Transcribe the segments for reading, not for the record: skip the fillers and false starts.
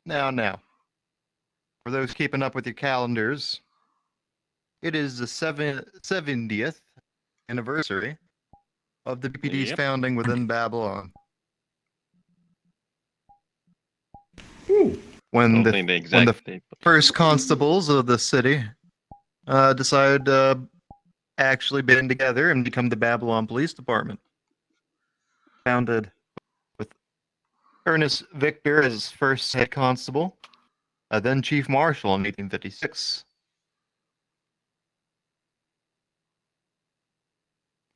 Now. For those keeping up with your calendars, it is the 70th anniversary of the BPD's founding within Babylon. Ooh. When Don't think the exact date, but first constables of the city decided to actually band together and become the Babylon Police Department. Founded with Ernest Victor as first head constable, then chief marshal in 1856.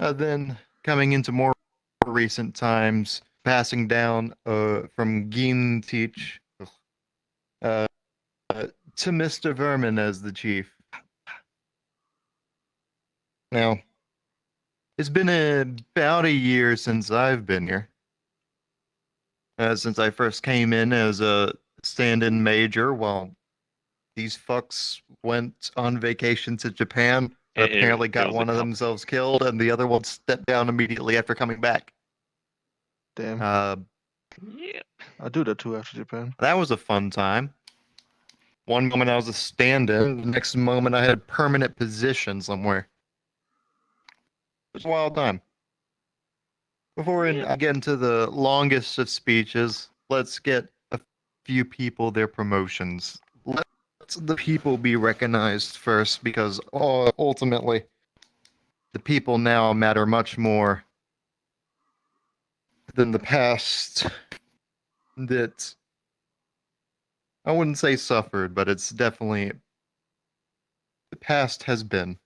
Then coming into more recent times, passing down from Geen Teach to Mr. Vermin as the chief. Now, it's been about a year since I've been here. Since I first came in as a stand-in major while these fucks went on vacation to Japan. Apparently got one of themselves killed, and the other one stepped down immediately after coming back. Damn. yeah. I do that too after Japan. That was a fun time. One moment I was a stand-in, the next moment I had a permanent position somewhere. It was a wild time. Before I get into the longest of speeches, let's get a few people their promotions. Let the people be recognized first, because ultimately, the people now matter much more than the past that I wouldn't say suffered, but it's definitely the past has been.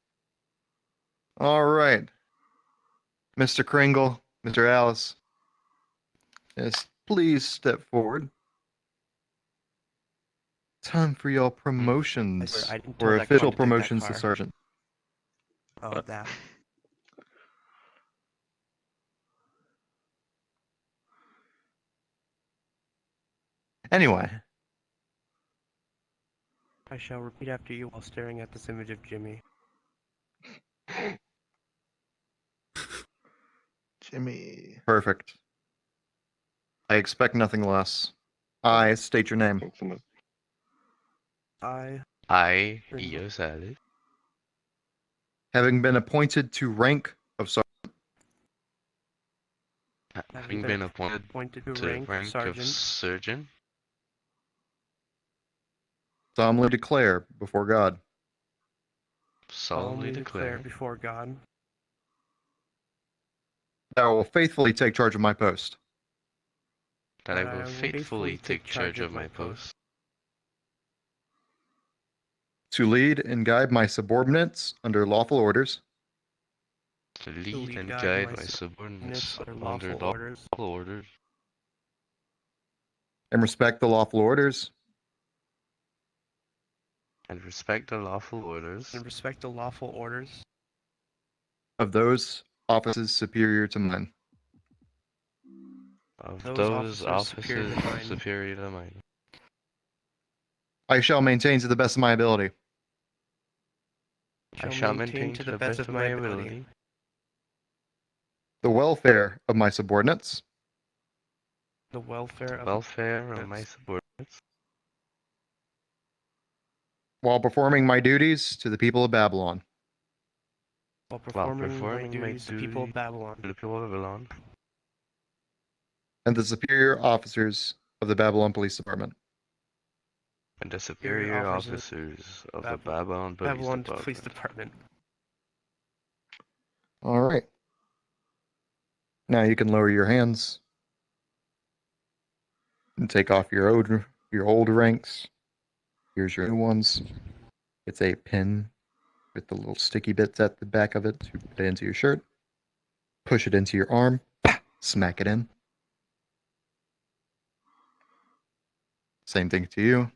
All right. Mr. Kringle, Mr. Alice. Yes, please step forward. Time for y'all promotions, or official promotions to sergeant. Oh, that. Anyway. I shall repeat after you while staring at this image of Jimmy. Jimmy. Perfect. I expect nothing less. I state your name. I, Yosali. Having been appointed to rank of sergeant. Having been appointed to rank of surgeon. Solemnly declare before God. solemnly declare before God that I will faithfully take charge of my post. That I will faithfully take charge of my post. To lead and guide my subordinates under lawful orders. To lead and guide my subordinates under lawful orders. And respect the lawful orders. And respect the lawful orders. Of those offices superior to mine. Of those offices superior to mine. I shall maintain to the best of my ability. I shall maintain to the best of my ability. The welfare of my subordinates. The welfare of my subordinates. While performing my duties to the people of Babylon. While performing my duties to the people of Babylon. And the superior officers of the Babylon Police Department. And the superior officers of the Babylon Police Department. All right. Now you can lower your hands. And take off your old ranks. Here's your new ones. It's a pin with the little sticky bits at the back of it to put it into your shirt. Push it into your arm. Smack it in. Same thing to you.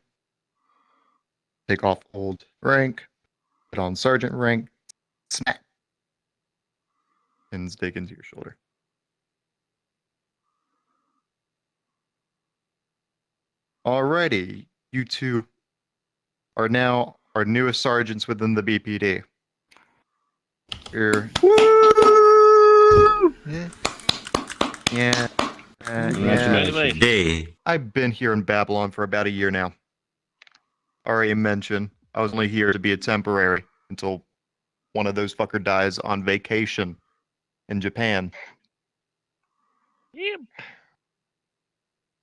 Take off old rank. Put on sergeant rank. Smack. Pins dig into your shoulder. Alrighty, you two are now our newest sergeants within the BPD. You're... Woo! Yeah. Yeah. Congratulations. Hey. I've been here in Babylon for about a year now. Already mentioned, I was only here to be a temporary until one of those fucker dies on vacation in Japan. Yep.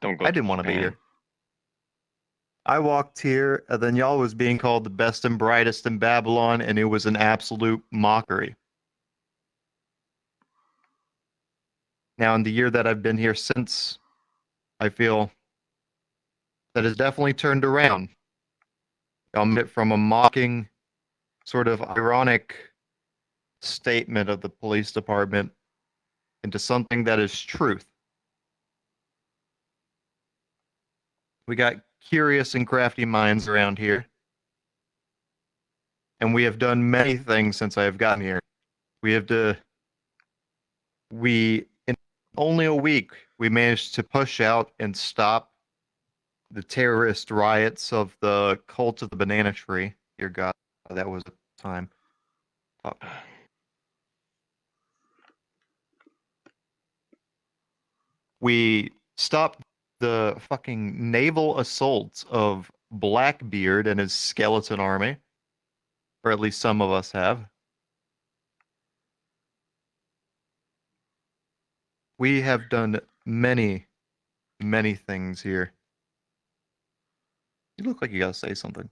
Don't go I to didn't want to be Japan. here. I walked here, and then y'all was being called the best and brightest in Babylon, and it was an absolute mockery. Now, in the year that I've been here since, I feel that has definitely turned around. From a mocking, sort of ironic statement of the police department into something that is truth. We got curious and crafty minds around here. And we have done many things since I have gotten here. In only a week, we managed to push out and stop the terrorist riots of the cult of the banana tree. Dear God, that was a time. We stopped the fucking naval assaults of Blackbeard and his skeleton army. Or at least some of us have. We have done many, many things here. You look like you gotta say something.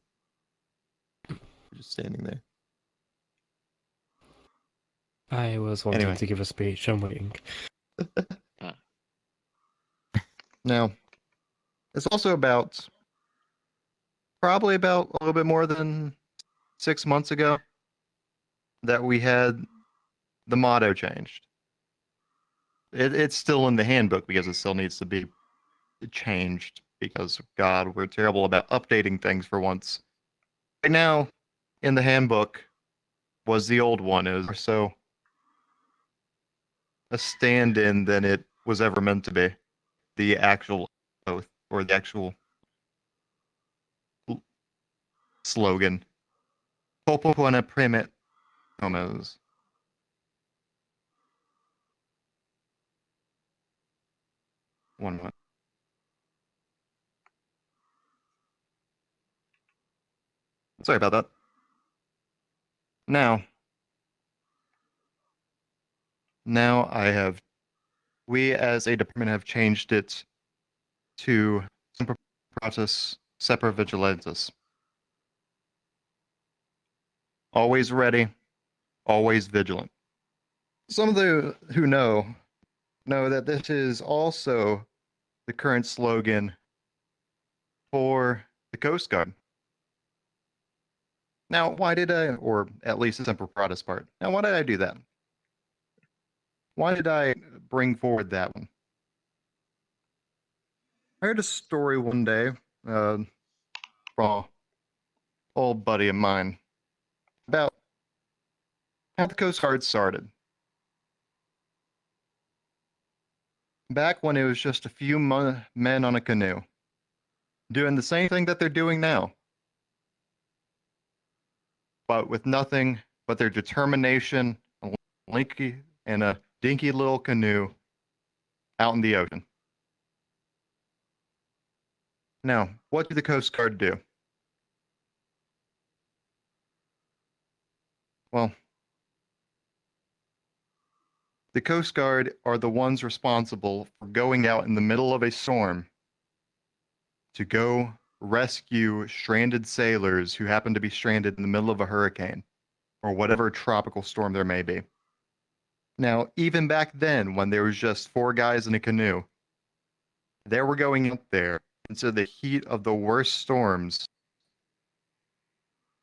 You're just standing there. I was wanting Anyway. to give a speech. I'm waiting. Now, it's also probably about a little bit more than 6 months ago that we had the motto changed. It's still in the handbook because it still needs to be changed because, God, we're terrible about updating things for once. Right now, in the handbook was the old one. It was more so a stand-in than it was ever meant to be. The actual oath or the actual slogan. Popopone primet homos. One moment. Sorry about that. Now we as a department have changed it to Semper Paratus Semper Vigilantes. Always ready, always vigilant. Some of the who know that this is also the current slogan for the Coast Guard. Now, why did I, or at least the Semper Paratus part, now why did I do that? Why did I bring forward that one? I heard a story one day from an old buddy of mine about how the Coast Guard started. Back when it was just a few men on a canoe, doing the same thing that they're doing now, but with nothing but their determination, and a dinky little canoe out in the ocean. Now, what did the Coast Guard do? Well, the Coast Guard are the ones responsible for going out in the middle of a storm to go rescue stranded sailors who happen to be stranded in the middle of a hurricane or whatever tropical storm there may be. Now, even back then, when there was just 4 guys in a canoe, they were going out there into the heat of the worst storms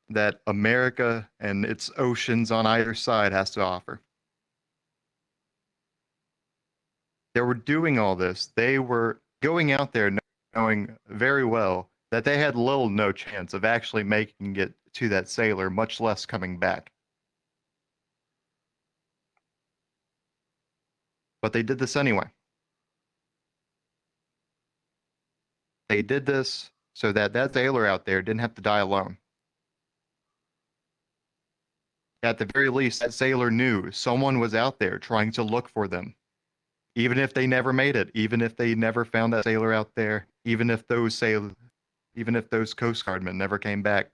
that America and its oceans on either side has to offer. They were doing all this. They were going out there knowing very well that they had little no chance of actually making it to that sailor, much less coming back. But they did this anyway. They did this so that that sailor out there didn't have to die alone. At the very least, that sailor knew someone was out there trying to look for them, even if they never made it, even if they never found that sailor out there, even if those Coast Guardmen never came back,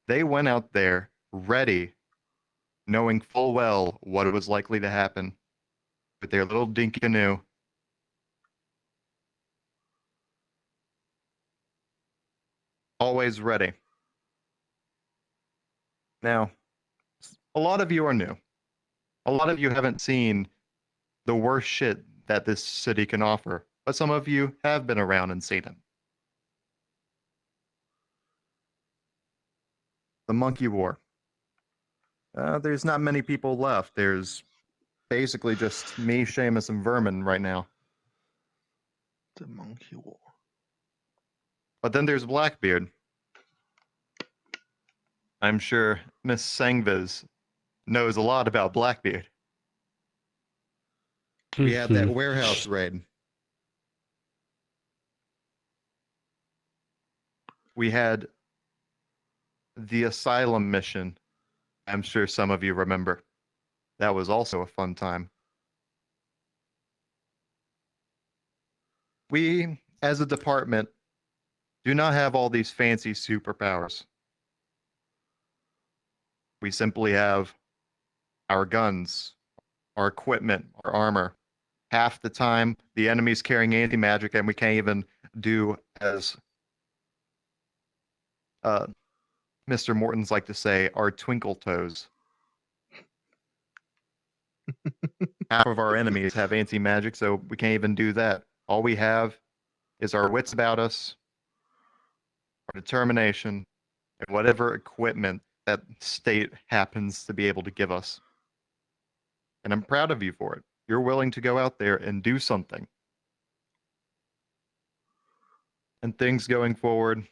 they went out there ready, knowing full well what was likely to happen with their little dinky canoe. Always ready. Now, a lot of you are new. A lot of you haven't seen the worst shit that this city can offer, but some of you have been around and seen it. The Monkey War. There's not many people left. There's basically just me, Seamus, and Vermin right now. The Monkey War. But then there's Blackbeard. I'm sure Miss Sangviz knows a lot about Blackbeard. We had that warehouse raid. We had the asylum mission. I'm sure some of you remember. That was also a fun time. We, as a department, do not have all these fancy superpowers. We simply have our guns, our equipment, our armor. Half the time, the enemy's carrying anti-magic, and we can't even do as Mr. Mortins like to say, our twinkle toes. Half of our enemies have anti-magic, so we can't even do that. All we have is our wits about us, our determination, and whatever equipment that state happens to be able to give us. And I'm proud of you for it. You're willing to go out there and do something. And things going forward,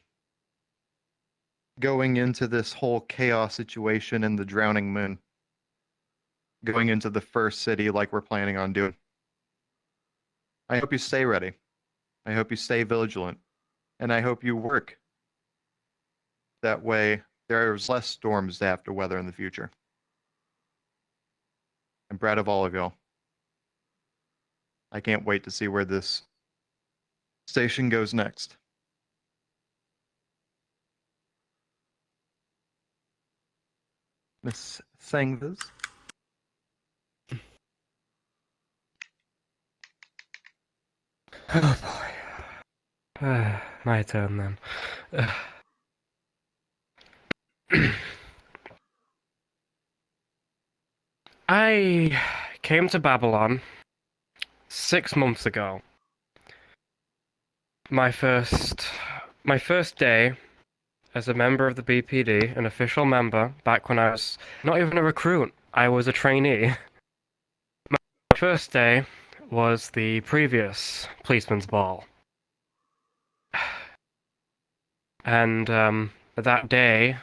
going into this whole chaos situation in the Drowning Moon, going into the first city like we're planning on doing. I hope you stay ready. I hope you stay vigilant. And I hope you work. That way, there's less storms to have to weather in the future. I'm proud of all of y'all. I can't wait to see where this station goes next. Miss Sangviz? Oh boy. My turn then. I came to Babylon 6 months ago. My first day as a member of the BPD, an official member, back when I was not even a recruit, I was a trainee. My first day was the previous policeman's ball. And that day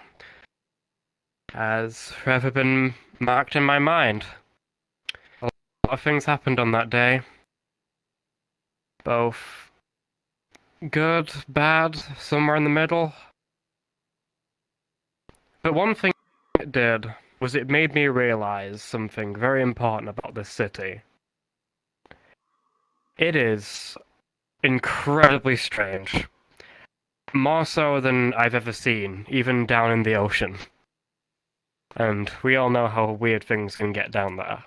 has forever been marked in my mind. A lot of things happened on that day. Both good, bad, somewhere in the middle. But one thing it did was it made me realize something very important about this city. It is incredibly strange. More so than I've ever seen, even down in the ocean. And we all know how weird things can get down there.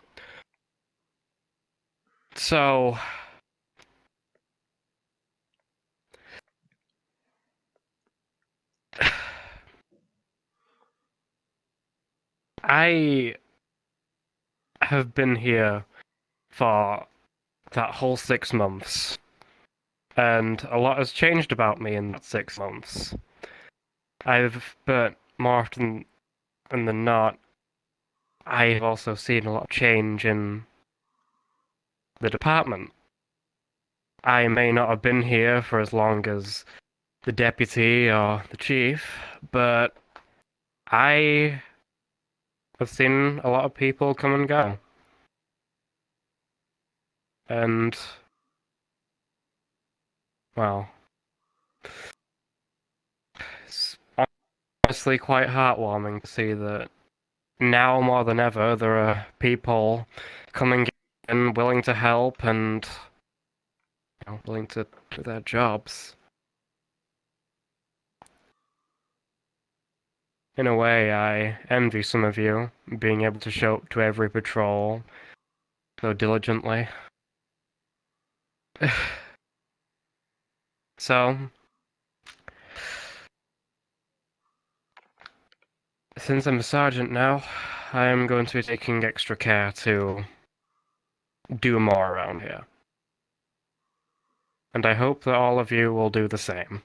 So I have been here for that whole 6 months, and a lot has changed about me in that 6 months. But more often than not, I've also seen a lot of change in the department. I may not have been here for as long as the deputy or the chief, but I have seen a lot of people come and go. And, well, it's honestly quite heartwarming to see that now more than ever there are people coming been willing to help and willing to do their jobs. In a way, I envy some of you, being able to show up to every patrol so diligently. So, since I'm a sergeant now, I am going to be taking extra care to do more around here. And I hope that all of you will do the same.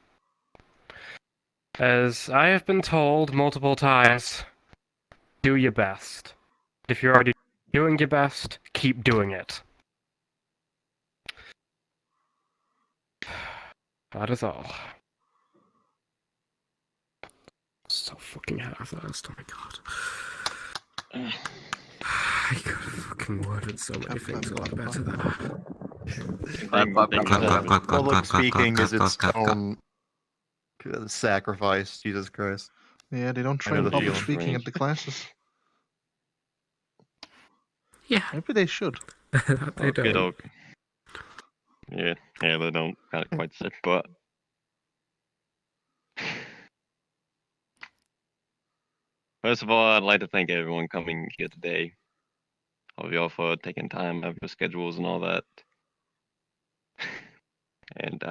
As I have been told multiple times, do your best. If you're already doing your best, keep doing it. That is all. So fucking half-assed, oh my god. I could have fucking worded so many things a lot better than that. Public speaking is its own sacrifice, Jesus Christ. Yeah, they don't I know train the public feeling. speaking at the classes. Yeah. Maybe they should. They don't. Okay. Yeah, they don't quite sit, but first of all, I'd like to thank everyone coming here today. All of y'all for taking time out of your schedules and all that. And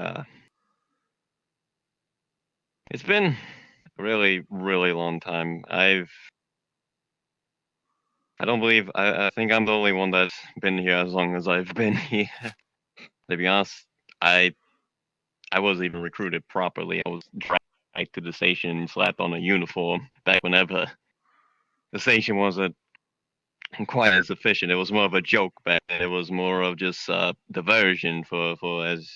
it's been a really, really long time. I think I'm the only one that's been here as long as I've been here. To be honest, I wasn't even recruited properly. I was dragged to the station and slapped on a uniform back whenever the station wasn't quite as efficient. It was more of a joke back then. It was more of just diversion for as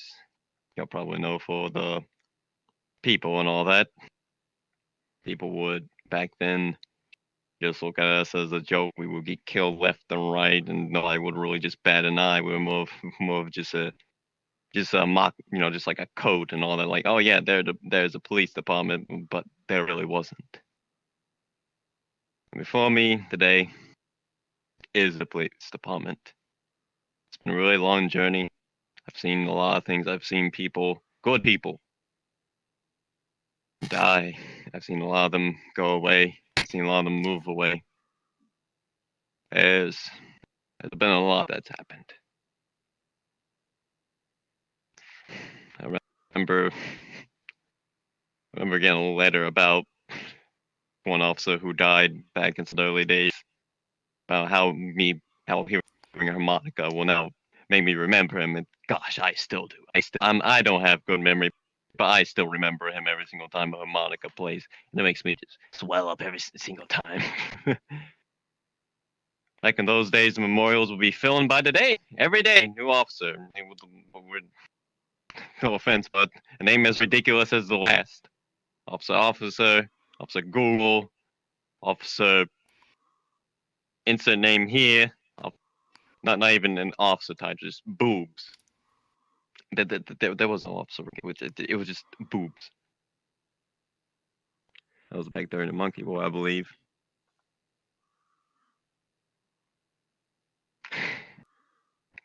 y'all probably know, for the people and all that. People would back then just look at us as a joke. We would get killed left and right, and nobody would really just bat an eye. We were more of just a mock, just like a code and all that. Like, oh yeah, there's a police department, but there really wasn't. And before me today is the police department. It's been a really long journey. I've seen a lot of things. I've seen people, good people, die. I've seen a lot of them go away. I've seen a lot of them move away. There's been a lot that's happened. I remember getting a letter about one officer who died back in the early days, about how hearing a harmonica will now make me remember him. And gosh, I still do. I don't have good memory, but I still remember him every single time a harmonica plays, and it makes me just swell up every single time. Like in those days, the memorials would be filled by the day, every day, new officer. No offense, but a name as ridiculous as the last. Officer Google, officer insert name here. Not even an officer title, just boobs. There was no officer. It was just boobs. That was back during the Monkey War, I believe.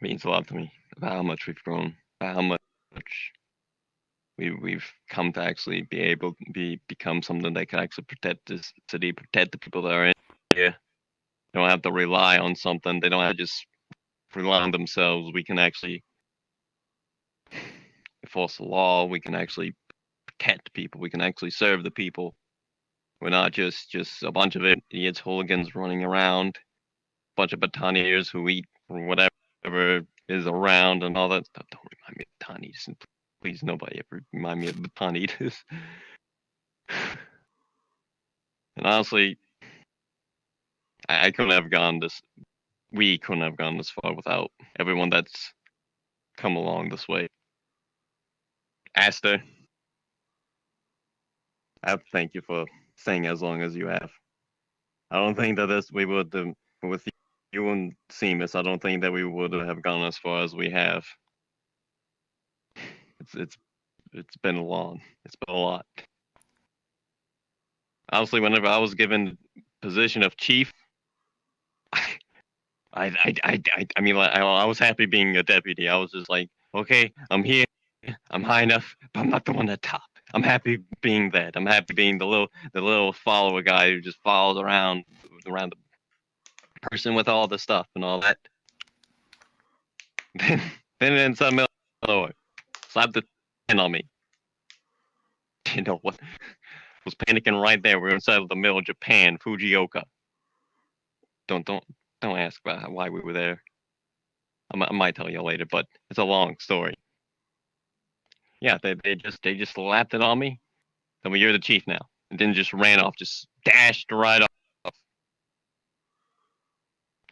Means a lot to me about how much we've grown, about how much we've come to actually be able to become something that can actually protect this city, protect the people that are in here. They don't have to rely on something. They don't have to just rely on themselves. We can actually enforce the law. We can actually protect people. We can actually serve the people. We're not just a bunch of idiots, hooligans running around, a bunch of battaniers who eat whatever is around and all that stuff. Don't remind me of battaniers. Please, nobody ever remind me of battaniers. And honestly, I couldn't have gone this. We couldn't have gone this far without everyone that's come along this way. Aster, I have to thank you for staying as long as you have. I don't think that we would, with you and Seamus, I don't think that we would have gone as far as we have. It's been long. It's been a lot. Honestly, whenever I was given the position of chief, I mean, like, I was happy being a deputy. I was just like, okay, I'm here, I'm high enough, but I'm not the one at top. I'm happy being that. I'm happy being the little follower guy who just follows around the person with all the stuff and all that. Then in some middle nowhere, slapped the 10 on me. You know what? Was panicking right there. We were inside of the middle of Japan, Fujioka. Don't ask about why we were there. I might tell you later, but it's a long story. Yeah, they just slapped it on me. Then you're the chief now, and then just ran off, just dashed right off.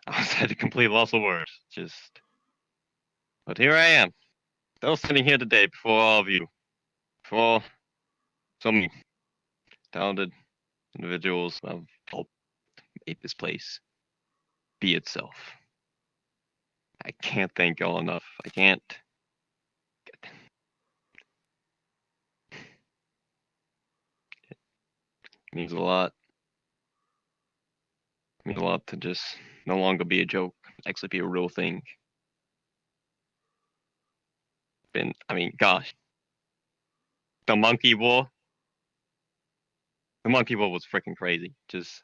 I was at a complete loss of words. But here I am, still sitting here today before all of you, before so many talented individuals who have helped make this place be itself. I can't thank y'all enough. I can't. It means a lot. It means a lot to just no longer be a joke, actually be a real thing. I mean, gosh. The monkey war. The monkey war was freaking crazy. Just.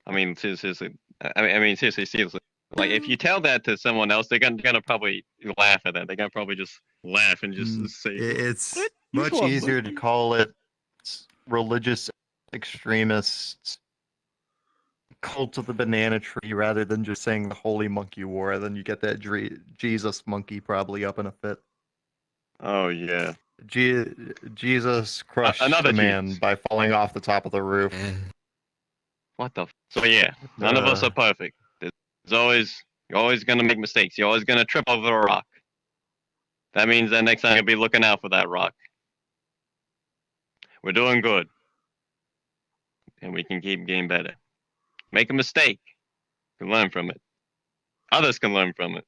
I mean, seriously. I mean, seriously. Like, if you tell that to someone else, they're gonna probably laugh at that. They're gonna probably just laugh and just say, It's "What? You much saw a easier to monkey?" call it religious extremists, cult of the banana tree, rather than just saying the holy monkey war. Then you get that Jesus monkey probably up in a fit. Oh yeah. Jesus crushed another a man Jesus. by falling off the top of the roof. What the? So yeah, none of us are perfect. You're always gonna make mistakes. You're always gonna trip over a rock. That means that next time you'll be looking out for that rock. We're doing good, and we can keep getting better. Make a mistake, you can learn from it. Others can learn from it.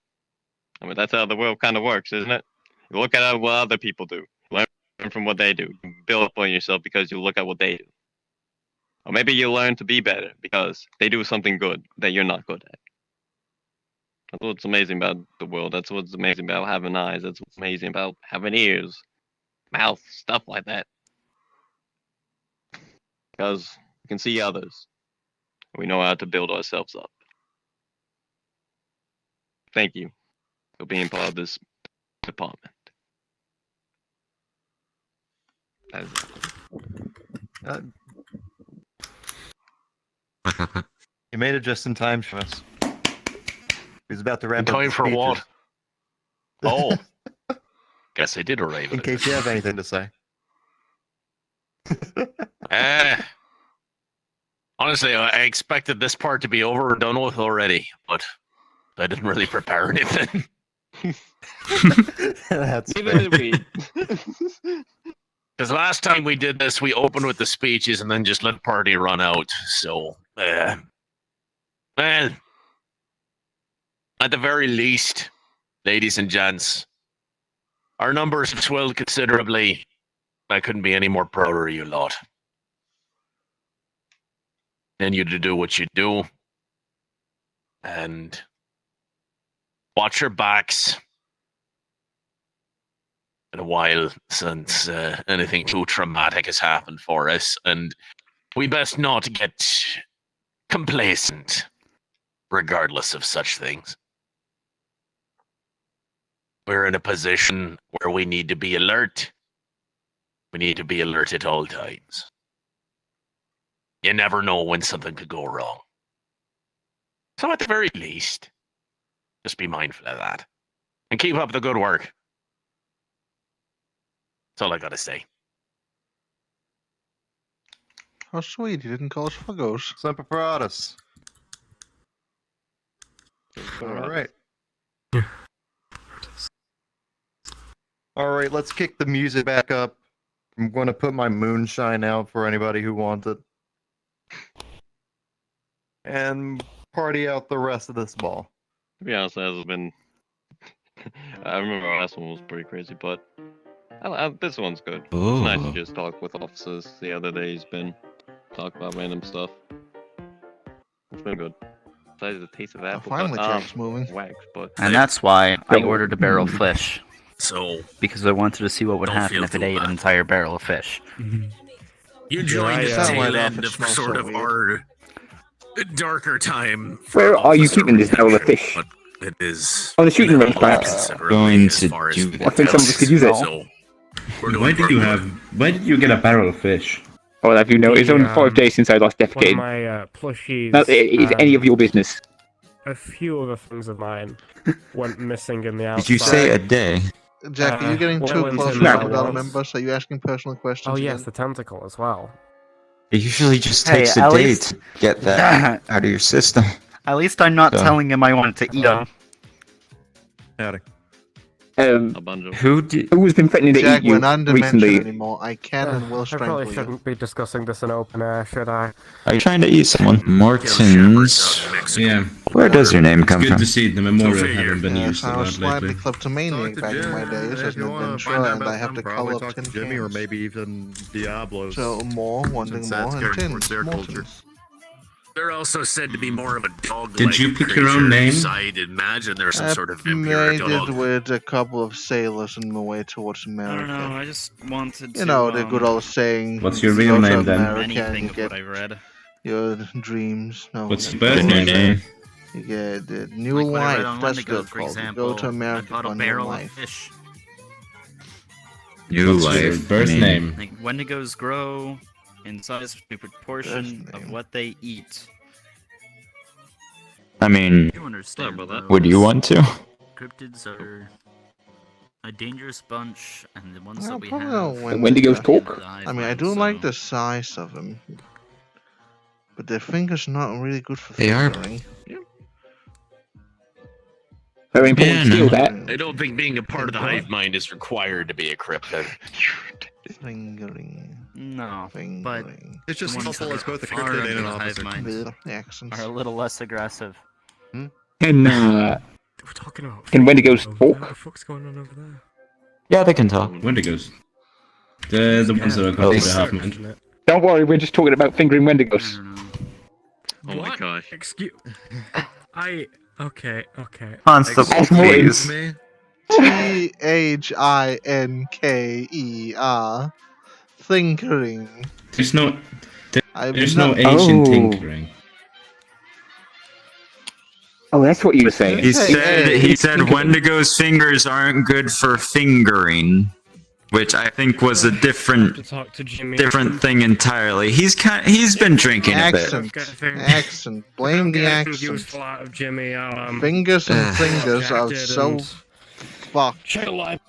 I mean, that's how the world kind of works, isn't it? You look at what other people do, learn from what they do. You build up on yourself because you look at what they do. Or maybe you learn to be better because they do something good that you're not good at. That's what's amazing about the world. That's what's amazing about having eyes. That's what's amazing about having ears, mouth, stuff like that. Because we can see others. We know how to build ourselves up. Thank you for being part of this department. That is it. You made it just in time, Seamus. He was about to wrap In up time the for what? speeches. Oh. Guess I did arrive In at case you have anything to say. Honestly, I expected this part to be over and done with already, but I didn't really prepare anything. That's Neither fair. did we. Because last time we did this, we opened with the speeches and then just let party run out. So, well, at the very least, ladies and gents, our numbers have swelled considerably. I couldn't be any more prouder of you lot. And you to do what you do. And watch your backs. In a while since anything too traumatic has happened for us, and we best not get complacent regardless of such things. We're in a position where we need to be alert. We need to be alert at all times. You never know when something could go wrong. So at the very least, just be mindful of that. And keep up the good work. That's all I gotta say. How sweet, he didn't call us fuggos. Semper Paratus. All right. All right, let's kick the music back up. I'm going to put my moonshine out for anybody who wants it. And party out the rest of this ball. To be honest, it hasn't been. I remember our last one was pretty crazy, but this one's good. It's nice to just talk with officers. The other day's been talk about random stuff. been good. Besides the taste of apple. finally Jack's moving. Wax, but And that's why I ordered a barrel of fish. So Because I wanted to see what would Don't happen feel if it too ate an bad. entire barrel of fish. you joined the Sound like tail that end if it of smells sort so of weird. our darker time. for Where are you officer keeping this barrel of fish? but it is On the shooting range, minimal perhaps? considerably Going as to far as do food that. I think some of us could use it. So we're doing Why did you pretty good. Why did you get a barrel of fish? Well, have you know, it's The, only 5 days since I last One of defecated. my plushies. Not that it is any of your business. A few other things of mine went missing in the outside. Did you say a day? Jack, are you getting too Wellington close to No. the other members? Are you asking personal questions Oh yes, again? the tentacle as well. It usually just Hey, takes a at day least- to get that out of your system. At least I'm not So- telling him I wanted to eat him. Howdy. a bunch of. Who did? Who has been threatening to Jack, eat you we're not in dimension recently? anymore. I can and will I strangle probably you. shouldn't be discussing this in open air, should I? Are you trying to eat someone? Mortins. Yeah. Where does your name come from? see the memorial Go figure. having been Yes, used a I lot was lately. kleptomaniac back in my days as an adventurer, and I have to call up tin Jimmy or cans. maybe even Diablos. So more, wanting Since more, that's and going tin. towards their culture. Mortins. They're also said to be more of a dog. Did you pick your own name? So I'd imagine there's some I sort of made imperial it dog. with a couple of sailors on my way towards I America. don't know, I just wanted to. You know, the good old saying. What's your you real go to name, then? America and anything you of get what I've read. your dreams. No, What's your you birth get- name? You get the new Like what I read life. on That's Wendigo, what it's for called. You example. go to America I bought for a new barrel of life. fish. New What's your life. birth I mean, name? Like Wendigos grow in size to proportion Birth of name. what they eat. I mean, You understand? about that. would you want to? Cryptids are a dangerous bunch, and the ones Well, that we probably have. not Wendigos Wendigo. talk? I mean, I do like the size of them, but their fingers not really good for They are. fingering. Very important Yeah, skill, no. that. I don't think being a part of the hive mind is required to be a cryptid. Fingering. No, Fingering. It's just the ones helpful that as both a are far cryptid under and an the hive officer. mind Bleh, accents. are a little less aggressive. Can We're talking about. Can Wendigos over there? talk? What the fuck's going on over there? Yeah, they can talk. Wendigos. The ones that are At called least- the half man. Don't worry, we're just talking about fingering I Wendigos. don't know. Oh my What? gosh. Excuse. Okay. Constable, Ask please. Me? Thinkerier. Thinkering. There's no I'm there's not- no age in Oh. tinkering. Oh, that's what you were saying. He Hey, said hey, he said Wendigo's fingers aren't good for fingering, which I think was a To different talk to Jimmy. thing entirely. He's been drinking a bit. Accent. Blame the Get anything accent. useful out of Jimmy. I'll, Fingers and Ugh. fingers are Jacked so and- fucked. check the library.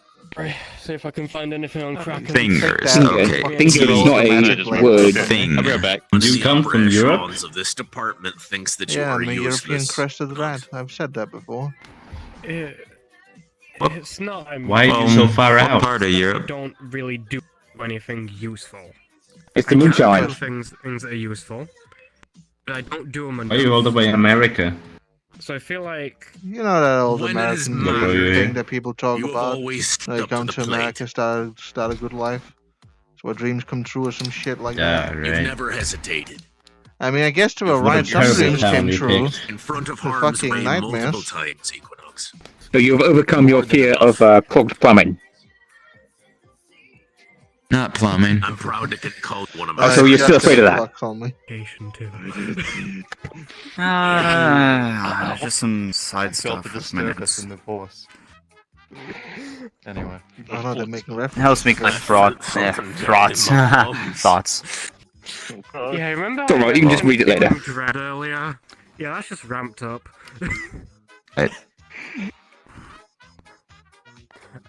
See if I can find anything on Kraken. Fingers, Finger. okay. Finger is not a Automatically. word. Thing. I'll be right back. You The come upper from Europe? echelons of this department thinks that you Yeah, are I'm a European useless. crested rat. I've said that before. It's not. Why are you so far what out? part of I Europe? don't really do anything useful. It's the I can moonshine. do things that are useful, but I don't do them Why enough. are you all the way in America? So I feel like You know that old When it is American mine, thing that people talk You have about. always They stepped come up to to the plate. America, start a good life. So our dreams come true or some shit like Yeah, that. You've right. never hesitated. I mean, I guess to a What a right, some terrible dreams town came you true. picked. In front of The harm's fucking way nightmares. multiple times, Equinox. So you've overcome your fear of clogged plumbing. Not plumbing. I'm proud to get called one of Oh, my. so you're still afraid of that? Fuck on me. Asian too. Just some side Felt stuff the with disturbance minutes. in the voice. Anyway. I know they're making references. Helps me collect frauds. Frauds. Thoughts. Yeah, remember? It's alright, you can just read it later. Dread earlier. Yeah, that's just ramped up. Right.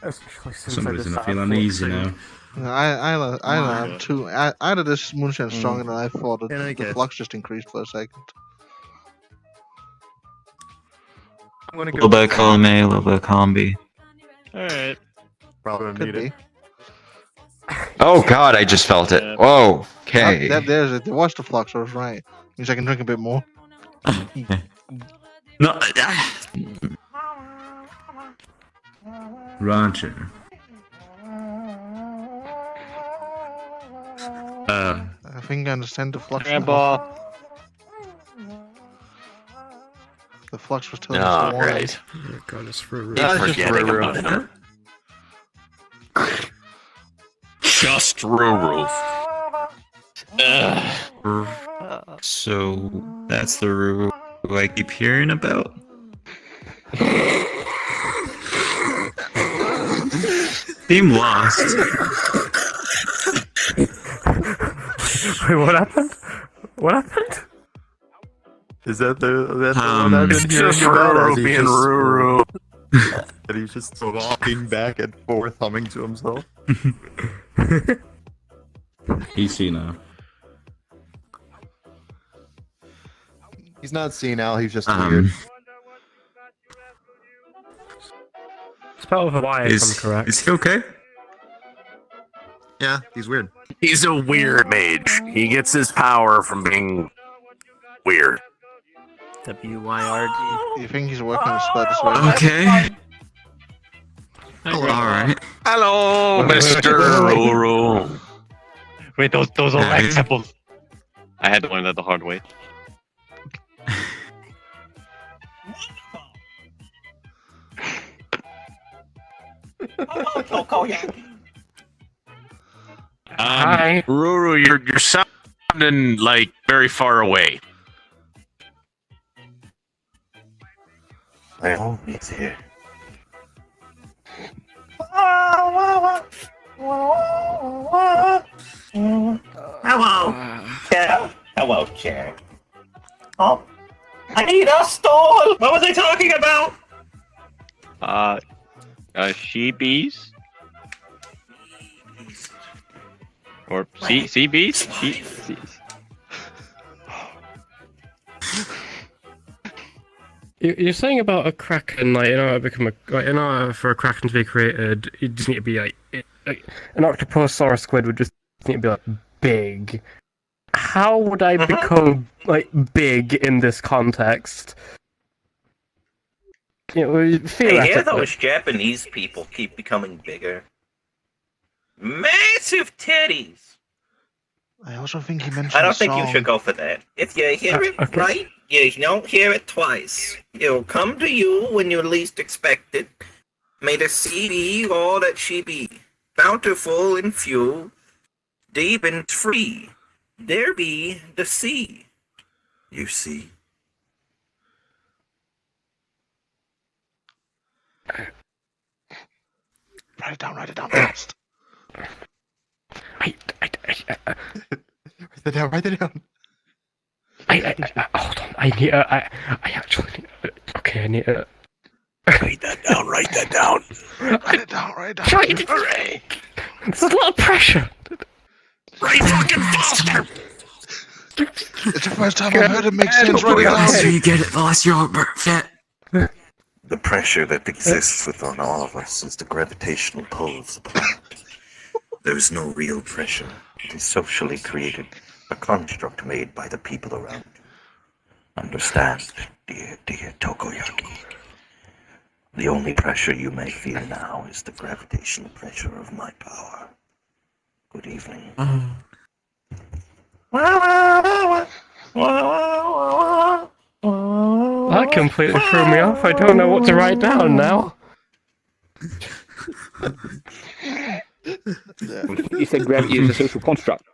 Especially For since some I reason, I decided feel to uneasy flip now. I have two. Either this moonshine's stronger than I thought. In any The case. flux just increased for a second. I'm gonna A little bit of column A, a little bit of column B. Alright. Probably Could needed. be. Oh god, I just felt it. Whoa. Okay. There's it. There was the flux. I was right. Means I can drink a bit more. No. Roger. I think I understand the flux. now. Grandpa. Flux was telling us to warn Alright. him. Goddess RooRoo. That's just Forgetting RooRoo. about him. Just RooRoo. So that's the rule I keep hearing about. Seem lost. Wait, what happened? What happened? Is that the one I've been hearing Just about? RooRoo As he's being just- RooRoo. And he's just walking back and forth, humming to himself. Easy now. He's not senile, he's just weird. Spell of a Y, if I'm correct. Is he okay? Yeah, he's weird. He's a weird mage. He gets his power from being weird. WYRD. You think he's working on a spell this way? Okay. Alright. Hello, Mr. RooRoo. Wait, those are Hey. examples. I had to learn that the hard way. Hi. RooRoo, you're sounding like very far away. I always hear. Hello. Yeah. Hello, Jack. Oh, I need a stall. What was I talking about? Sheebies? Or sea bees? You're saying about a kraken, like, for a kraken to be created, you just need to be, like an octopus or a squid would just need to be, like, big. How would I become, like, big in this context? I hear Theoretically. those Japanese people keep becoming bigger. Massive titties. I also think he mentioned I don't a think you song. should go for that. If you hear it okay. right, you don't hear it twice. It'll come to you when you least expect it. May the sea be all that she be, bountiful and few, deep and free. There be the sea. You see. Write it down fast. Write that down, write that down. Hold on, I actually need, okay, I need to... Write that down, write that down. Write it down. Hooray! There's a lot of pressure! Write fucking faster! It's the first time I've heard it make sense. Write it The less down. you get it, the less you're fit. The pressure that exists within all of us is the gravitational pull of the planet. There is no real pressure. It is socially created, a construct made by the people around you. Understand, dear Tokoyaki. The only pressure you may feel now is the gravitational pressure of my power. Good evening. That completely threw me off. I don't know what to write down now. You said gravity is a social construct.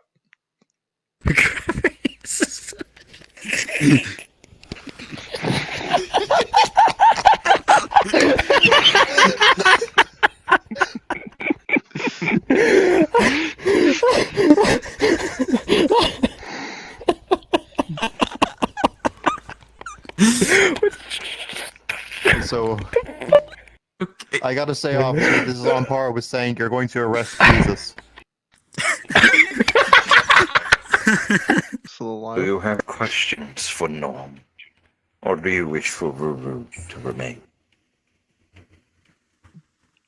So, I gotta say, officer, this is on par with saying you're going to arrest Jesus. Do you have questions for Norm? Or do you wish for RooRoo to remain?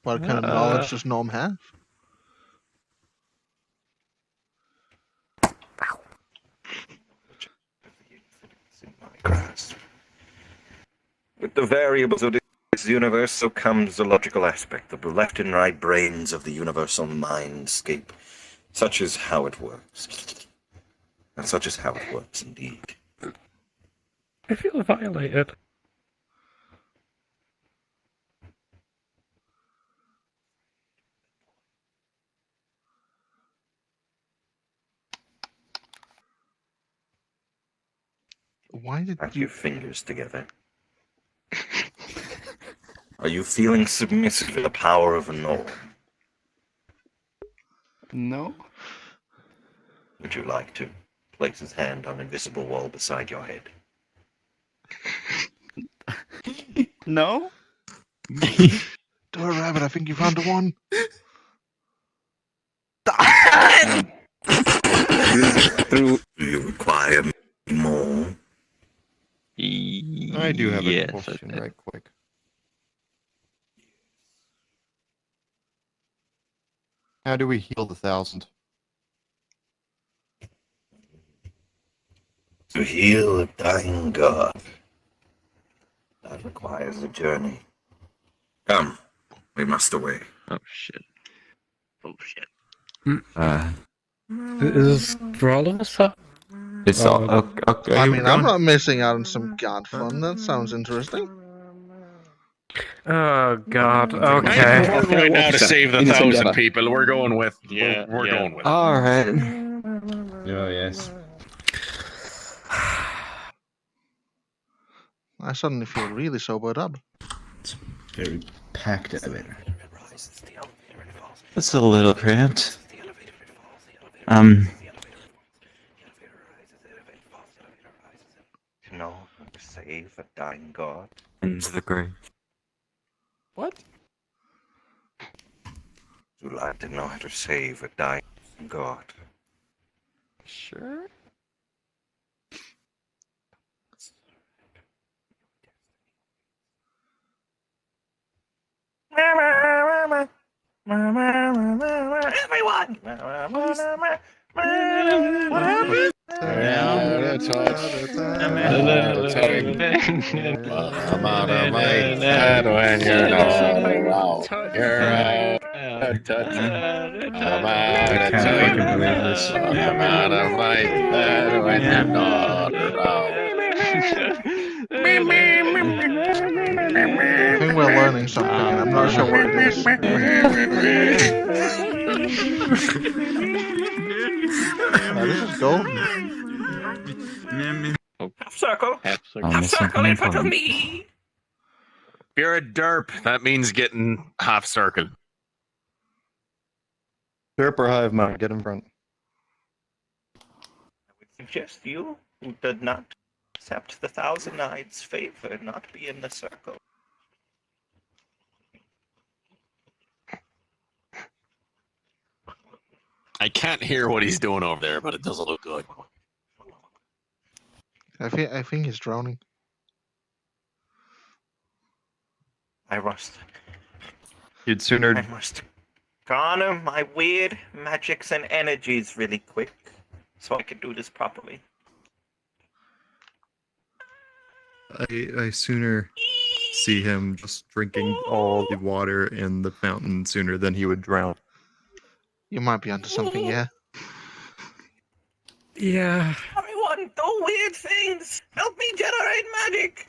What kind of knowledge does Norm have? With the variables of this universe, so comes the logical aspect, the left and right brains of the universal mindscape. Such is how it works. And such is how it works indeed. I feel violated. Why did Put you... your fingers together. Are you feeling submissive to the power of a gnome? No. Would you like to place his hand on invisible wall beside your head? No? Do a rabbit, I think you found the one. Do you require more? I do have a question right quick. How do we heal the 1,000? To heal a dying god. That requires a journey. Come, we must away. Oh shit. Oh shit. Is for all of us? It's all okay. I mean, I'm not missing out on some god fun. That sounds interesting. Oh God. I Okay. think we're right now to save the 1,000 people. We're going with. Yeah, We're going with. All right. Oh, yes. I suddenly feel really sobered up. It's very packed elevator. It's a little cramped. No, save a dying god. Into the grave. What? You like to know how to save a dying god. Sure. Everyone! What happened? I'm out of my head when you're not around. You're out of touch. I'm out of touch. I'm out of my head when you're not around. I think we're learning something, and I'm not sure what it is. This is golden. Half circle! Half circle. Half circle in front of me! If you're a derp, that means getting half circle. Derp or hive mind, get in front. I would suggest you, who did not accept the Thousand Knights' favor, not be in the circle. I can't hear what he's doing over there, but it doesn't look good. I think he's drowning. I must You'd I must garner my weird magics and energies really quick, so I can do this properly. I sooner see him just drinking all the water in the fountain sooner than he would drown. You might be onto something, yeah. Yeah. Everyone, do weird things! Help me generate magic!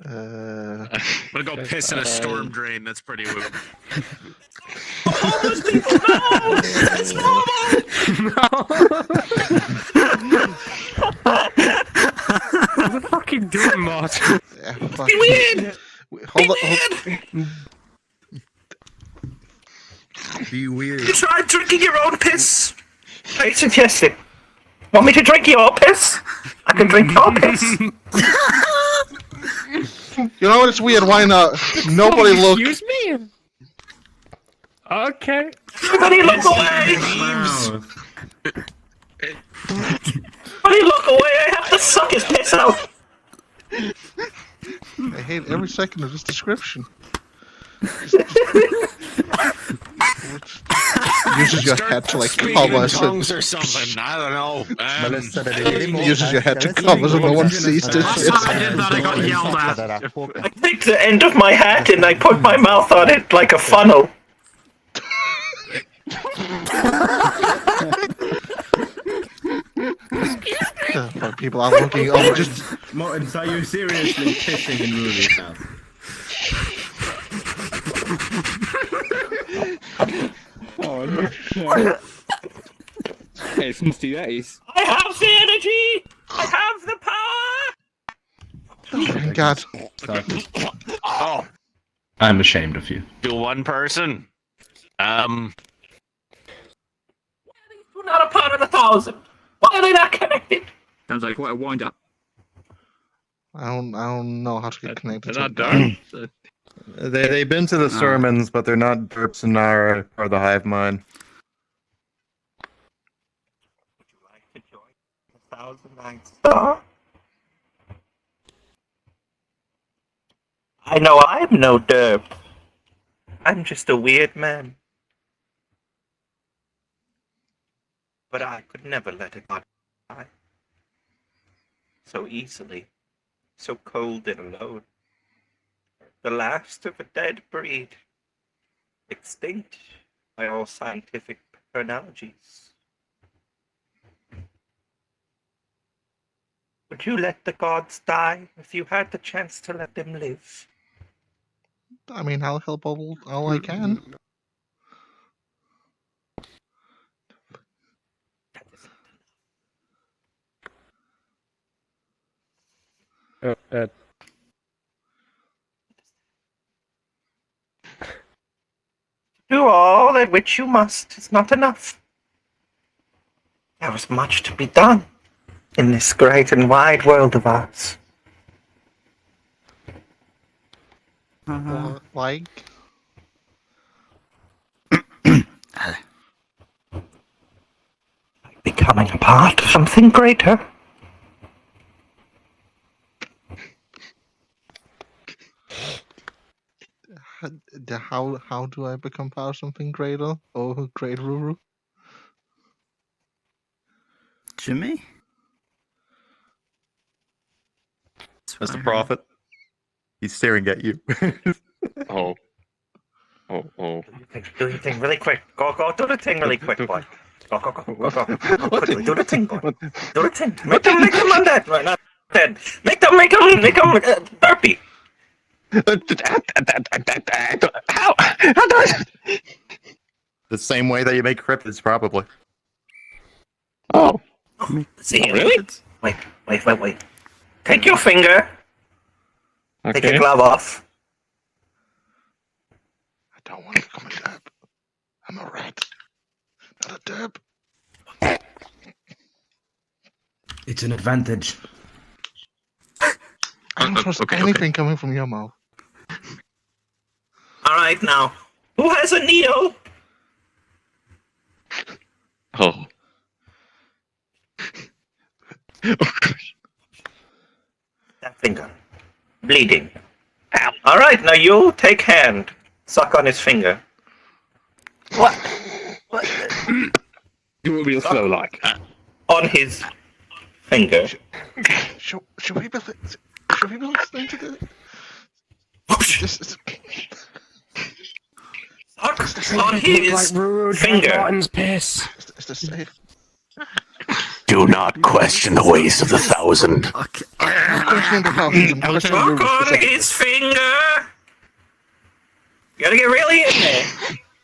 I'm gonna go piss in a storm drain. That's pretty weird. Homeless people, no! That's normal! What are you fucking doing, Martin? Yeah, Be weird! Hold on. Be weird. You tried drinking your own piss! I suggest it. Want me to drink your piss? I can drink your piss. You know what? It's weird. Why not? Nobody look. Excuse me. Okay. Everybody look away! Everybody look away! I have to suck his piss out! I hate every second of this description. Uses your head to like cover us. Tongues or something. I don't know. Uses your head to cover so no one sees this shit. I did that, I got yelled at. I take the end of my hat and I put my mouth on it like a funnel. People are looking over just... Mortins, are you seriously pissing in RooRoo's house? Oh no. Hey, it's musty days. I have the energy! I have the power! Oh, thank God. Oh, I'm ashamed of you. to one person. We're not a part of the 1,000. Why are they not connected? Sounds like quite a wind up. I don't know how to get connected They're to not it. done. They've been to the sermons, but they're not derps and are the hive mind. Would you like to join the 1,000 Star? I know I'm no derp. I'm just a weird man. But I could never let a god die. So easily. So cold and alone. The last of a dead breed. Extinct by all scientific analogies. Would you let the gods die if you had the chance to let them live? I mean, I'll help all I can. Do all that which you must is not enough. There is much to be done in this great and wide world of ours. Like? Becoming a part of something greater. How do I become part of something greater? Oh, great RooRoo. Jimmy? That's the prophet. He's staring at you. Oh. Do your thing really quick. Go, do the thing really quick, boy. Go. Quickly, do the thing, boy. Do the thing. Make them undead. Right, not dead. Make them burpy. How do I? The same way that you make cryptids, probably. Oh. See, really? Wait. Take your finger. Okay. Take your glove off. I don't want to become a derp. I'm a rat, not a derp. It's an advantage. I don't trust anything coming from your mouth. Alright, now. Who has a needle? Oh. That finger. Bleeding. Ow. Alright, now you take hand. Suck on his finger. What? You will be slow like. On his finger. Should people listen to this? Suck on his finger. Mortins piss. Is this safe? Do not question the ways of the 1,000. Suck on his finger. You gotta get really in there.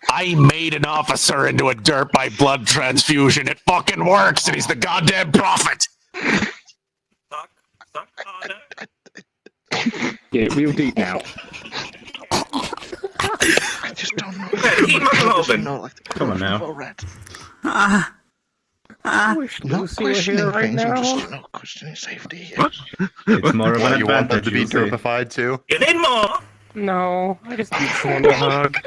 I made an officer into a derp by blood transfusion. It fucking works, and he's the goddamn prophet. Suck on it. Yeah, real deep now. I just don't know. Hemoglobin. Come on now. Not questioning things, I'm just not questioning safety. It's more of an You want them advantage. to be you'll see. derpified too? You need more. No, I just need someone to hug.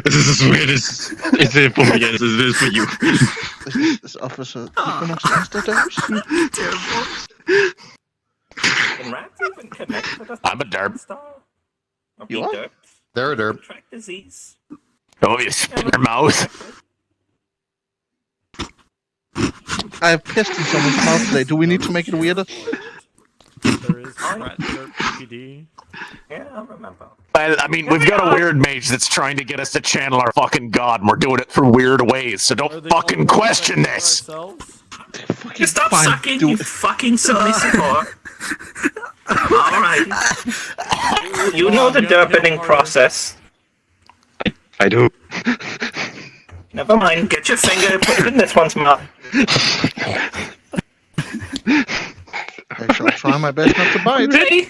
This is as weird as it for me as it is for you. This officer, even us Amsterdams? Can rats even connect with us? I'm a derp. You are? They're a derp. Contract disease. Oh, you spit in your mouth. I have pissed in someone's mouth today. Do we need to make it weirder? There is rat dirt BPD. Yeah, I remember. I mean, we've got a weird mage that's trying to get us to channel our fucking god, and we're doing it through weird ways, so don't fucking question this! You stop sucking, you fucking submissive whore. Alright. You know the derpening process. I do. Never mind, get your finger, put it in this one's mouth. I shall try my best not to bite. Really?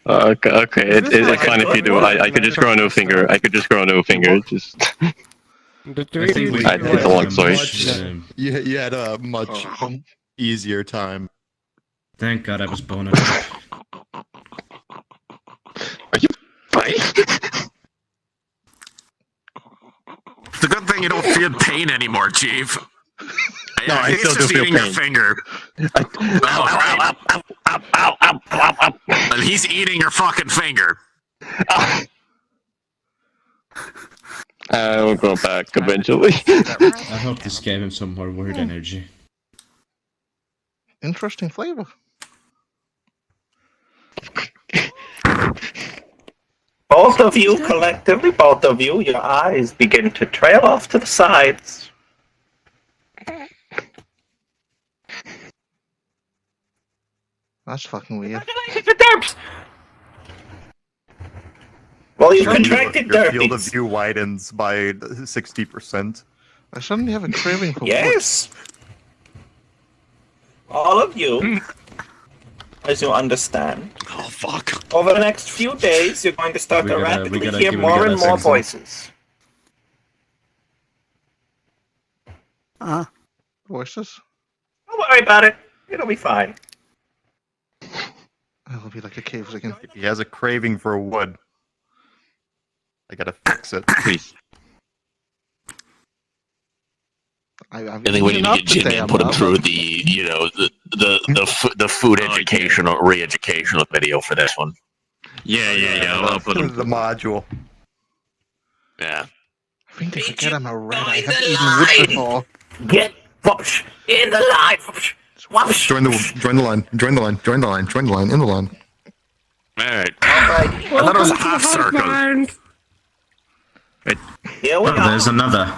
Okay, it's fine if you do. I could just grow a new finger. I could just grow a new finger. Just. It's a long story. You had a much easier time. Thank God I was born. Are you fine? It's a good thing you don't feel pain anymore, Chief. No, I he's still just do feel eating your pain. finger. And he's eating your fucking finger. I will go back eventually. I hope this gave him some more word energy. Interesting flavor. Both of you, collectively, both of you, your eyes begin to trail off to the sides. That's fucking weird. Well, you contracted Your field of derpies. view widens by 60%. I suddenly have a craving for Yes. All of you, as you understand. Oh, fuck. Over the next few days, you're going to start We to gotta- rapidly we gotta hear give- we more gotta and more sing some. voices. voices. Don't worry about it. It'll be fine. It'll be like a cave again. If he has a craving for wood, I gotta fix it. Please. I've I think we need eaten to up get Jimmy today, and put him I'm through the food educational, re-educational video for this one. Yeah. I'll put him. The module. Yeah. I think they forget I'm a rat. I in have the eaten wood line. before. Get whoosh, in the line. Whoosh, whoosh. Join the line. In the line. Alright. Alrighty. I thought it was a half circle. Here we Oh, are. there's another.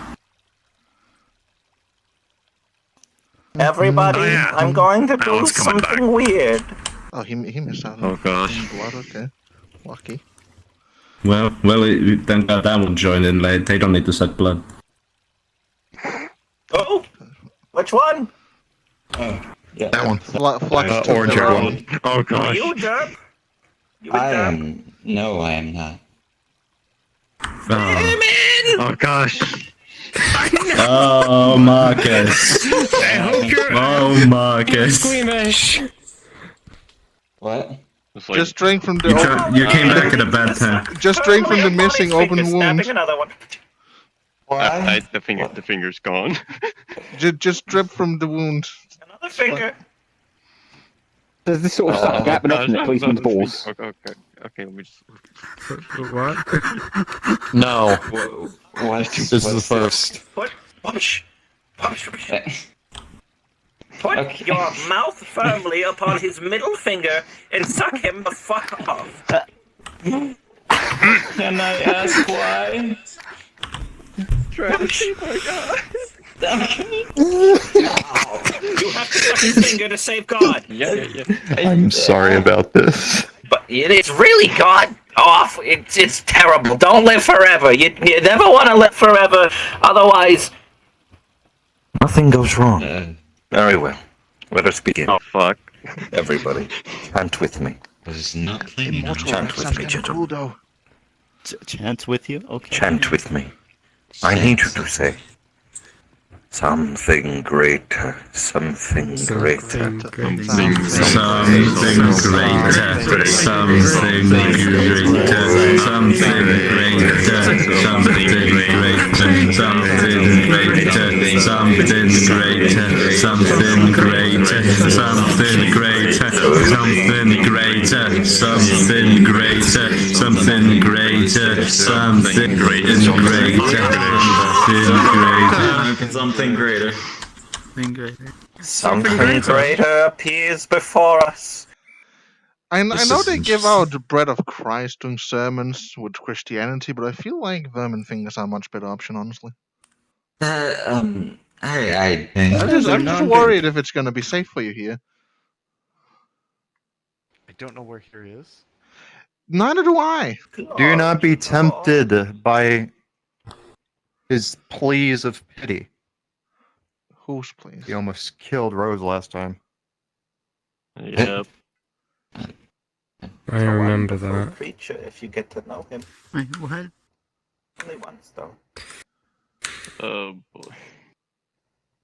Everybody, Oh, yeah. I'm going to That do one's coming something back. weird. Oh, he missed out. Oh gosh. Blood. Okay, lucky. Well, thank God that one joined in late. They don't need to suck blood. Oh, which one? That one. Flux took Orange the one. wrong- Oh gosh. You, Derp? You I Derp? am. No, I am not. Oh gosh. Oh, Marcus. Oh, Marcus. Squeamish. What? It's like, Just drink from the. You came back at a bad time. Just drink from the missing open Finger wound. snapping another one. the finger's gone. Just drip from the wound. Another finger. There's this sort of stuff happening gosh, in the policeman's balls. Okay, we just. What? No. What? This is the first. Put Okay. your mouth firmly upon his middle finger and suck him the fuck off. Can I ask why? You have to suck his finger to save God. Yeah. I'm sorry about this. But it's really God off. It's terrible. Don't live forever. You never want to live forever. Otherwise, Nothing goes wrong. Very well. Let us begin. Oh fuck. Everybody, chant with me. Was not clean enough. Chant with me, gentlemen. Cool, Chance with you? Okay. Chant with me. I need you to say something greater, something greater. Something greater, something greater, something greater, something greater, something greater, something greater, something greater, something greater, something greater, something greater, something greater, something greater, something greater. something greater appears before us. I know they give out the bread of Christ doing sermons with Christianity, but I feel like vermin fingers are a much better option, honestly. I I'm just worried if it's gonna be safe for you here. I don't know where here is. Neither do I. Do not be tempted by his pleas of pity. Whose please? He almost killed Rose last time. Yep. I remember Wonderful that. creature if you get to know him. Wait, what? Only once though. Oh boy.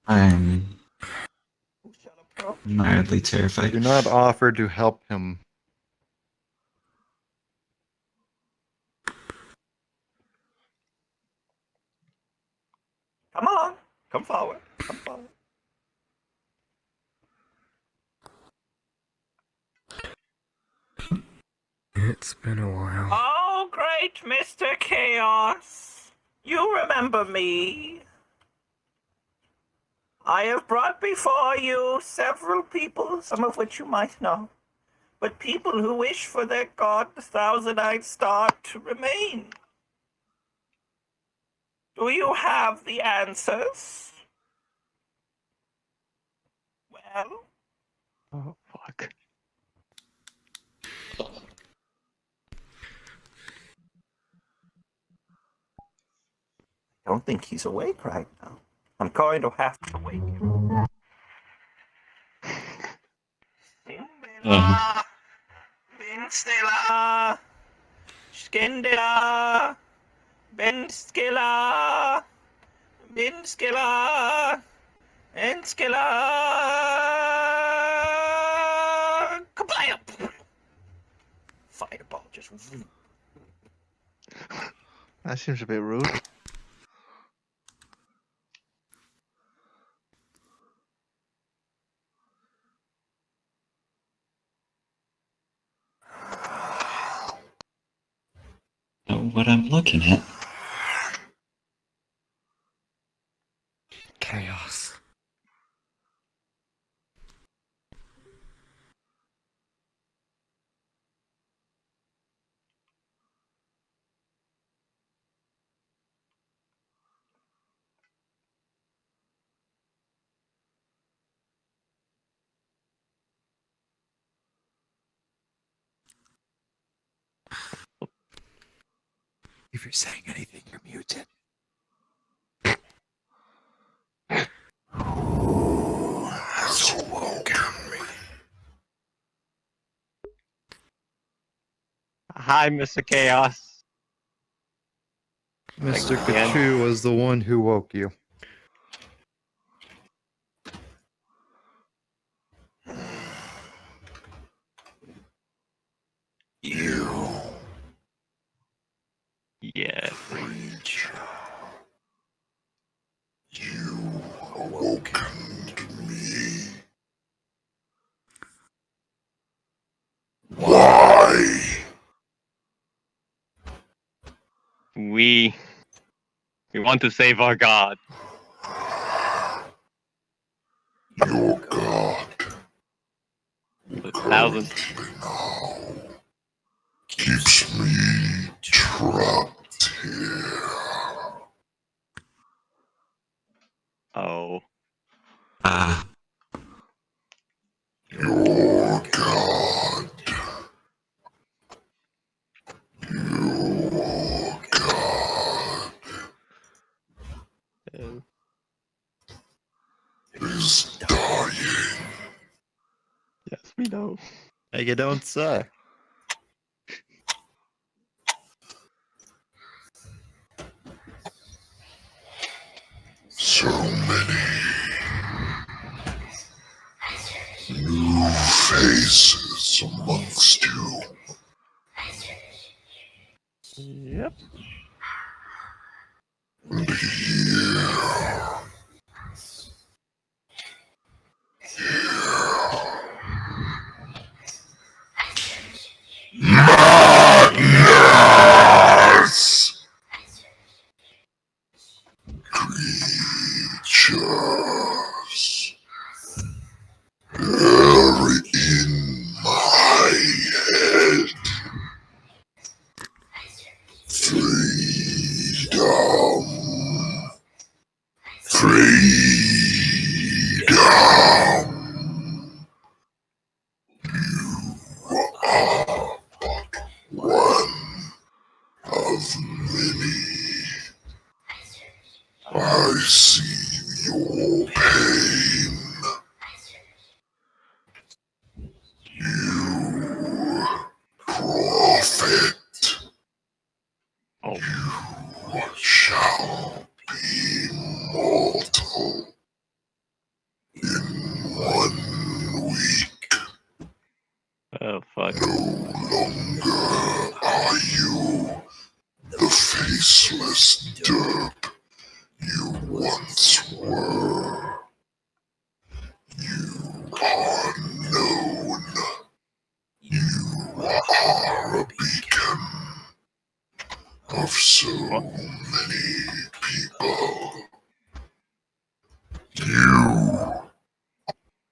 I'm mildly terrified. Do not offer to help him. Come on, come forward, come forward. It's been a while. Oh, great Mr. Chaos! You remember me. I have brought before you several people, some of which you might know, but people who wish for their god, the Thousand-Eyed Star, to remain. Do you have the answers? Well? Oh, fuck. I don't think he's awake right now. I'm going to have to wake him. Simbila, Binstila, Skindila, Benskila, Binskila, Enskila, Kablam! Fireball just. That seems a bit rude. Know what I'm looking at. Chaos. If you're saying anything, you're muted. Who has awoken me? Hi, Mr. Chaos. Mr. Again. Kachu was the one who woke you. You. Yeah. Creature. You awakened me. Why? We want to save our god. Your god. The thousands. Now keeps me trapped here. Oh. Your god. Your god is dying. Yes, we know. You don't say. So many new faces amongst you. Yep. And here. Madness! Creatures. Every in my head. Freedom. Freedom. You are but one of many. I see your pain. be mortal in 1 week. Oh, fuck. No longer are you the faceless derp you once were. You are known. You are a beacon of so many people. You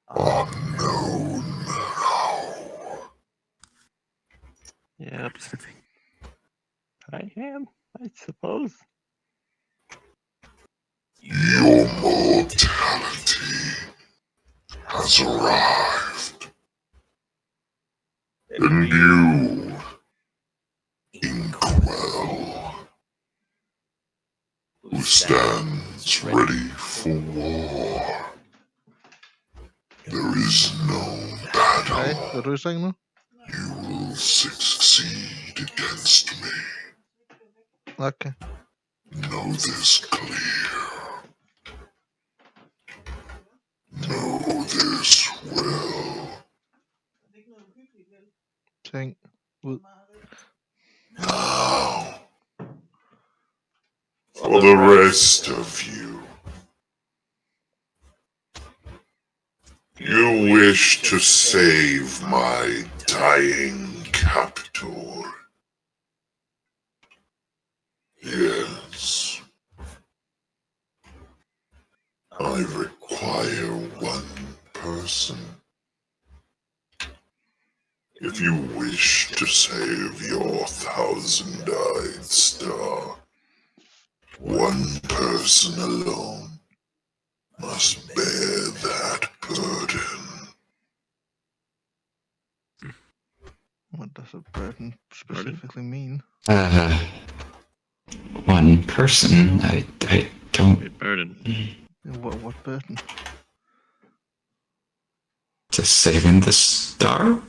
are known now. Yep. I am, I suppose. Your mortality has arrived. And you, Inkwell, who stands ready for war. There is no battle. Hey, what are you saying now? You will succeed against me. Okay. Know this clear. Know this well. Saying, well, Now, for the rest of you. You wish to save my dying captor. Yes. I require one person. If you wish to save your 1,000-eyed star, one person alone must bear that burden. what does a burden specifically mean? One person. I don't. Burden. What burden? Just saving the star?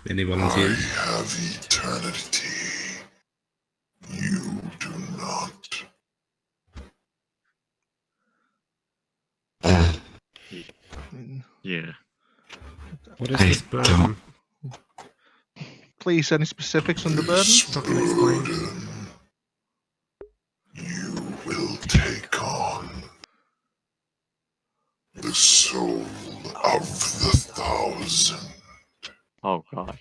Any volunteers? I have eternity. You do not. Yeah. What is this burden? Please, any specifics on the burden? Burden you will take on. The soul of the 1,000. Oh gosh.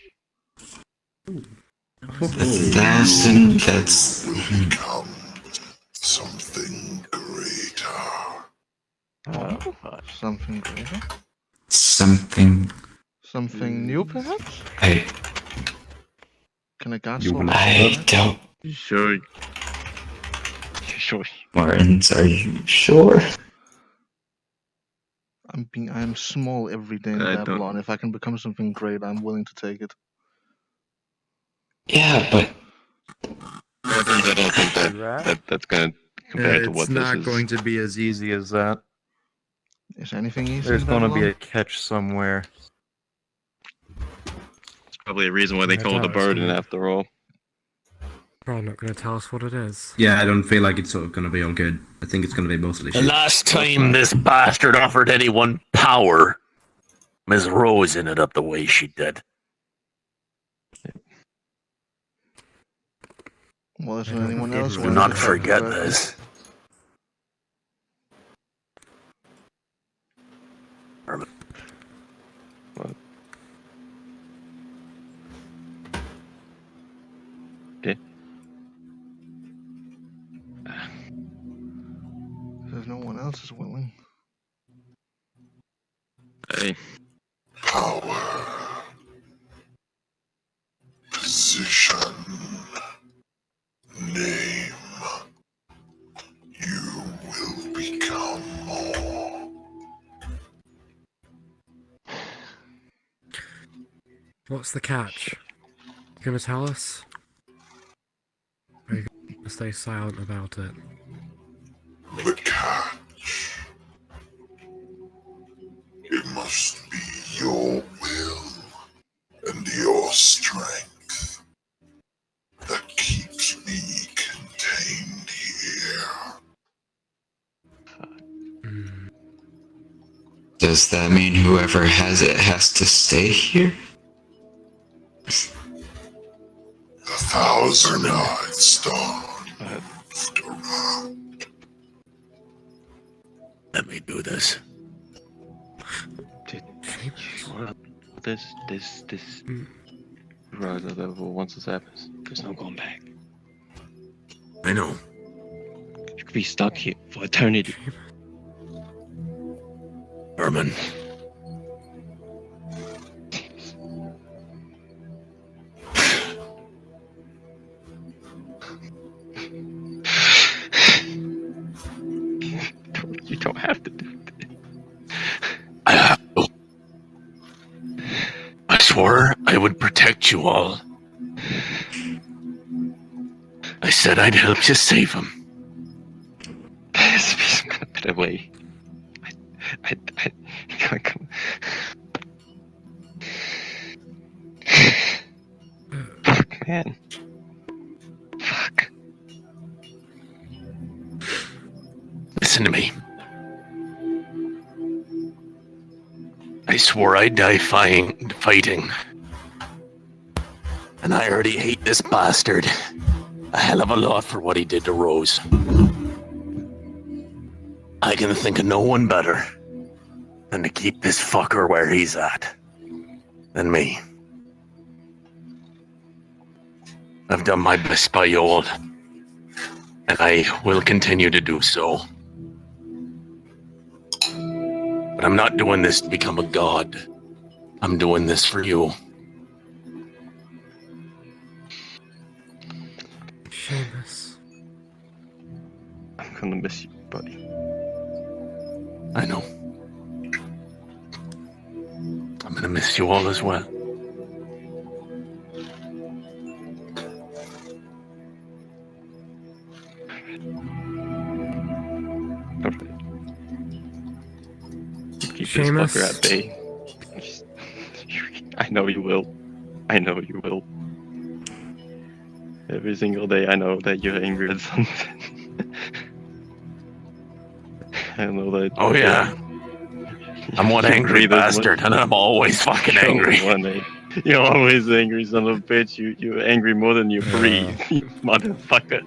1,000, that's... will become something greater. Oh, fuck. Something greater? Something... Something new, perhaps? I Can a god You soul wanna I that? don't... Sure. Sure. Mortins, are you sure? I am small every day in I don't- Babylon. If I can become something great, I'm willing to take it. Yeah, but... I don't think that's gonna compare to what It's not this is. going to be as easy as that. Is anything easy There's in going to be Babylon? a catch somewhere. It's probably a reason why they I call it a doubt it's burden gonna- after all. Probably not going to tell us what it is. Yeah, I don't feel like it's sort of going to be all good. I think it's going to be mostly The shit. last time this bastard offered anyone power, Miss Rose ended up the way she did. Well, isn't anyone else Do willing not to take forget the burden? this. Okay. Because no one else is willing. Hey. Power. Position. Name. You will become more. What's the catch? You gonna tell us? Or are you gonna stay silent about it? The catch. It must be your will and your strength. Does that mean whoever has it has to stay here? The 1,000-eyed star moved around. Let me do this. This rise of level once this happens, there's no going back. I know. You could be stuck here for eternity. Herman. You don't have to do this. I have to. I swore I would protect you all. I said I'd help you save him. I'm gonna put it away. I Fuck, man. Fuck. Listen to me. I swore I'd die fighting. And I already hate this bastard a hell of a lot for what he did to Rose. I can think of no one better than to keep this fucker where he's at than me. I've done my best by you all, and I will continue to do so. But I'm not doing this to become a god. I'm doing this for you. Seamus. I'm gonna miss you, buddy. I know. I'm gonna miss you all as well. Keep Seamus. this fucker at bay. I know you will. I know you will. Every single day I know that you're angry at something. I know that. Oh yeah. I'm one angry bastard, and I'm always fucking angry. You're always angry, son of a bitch. You're angry more than you breathe, you motherfucker.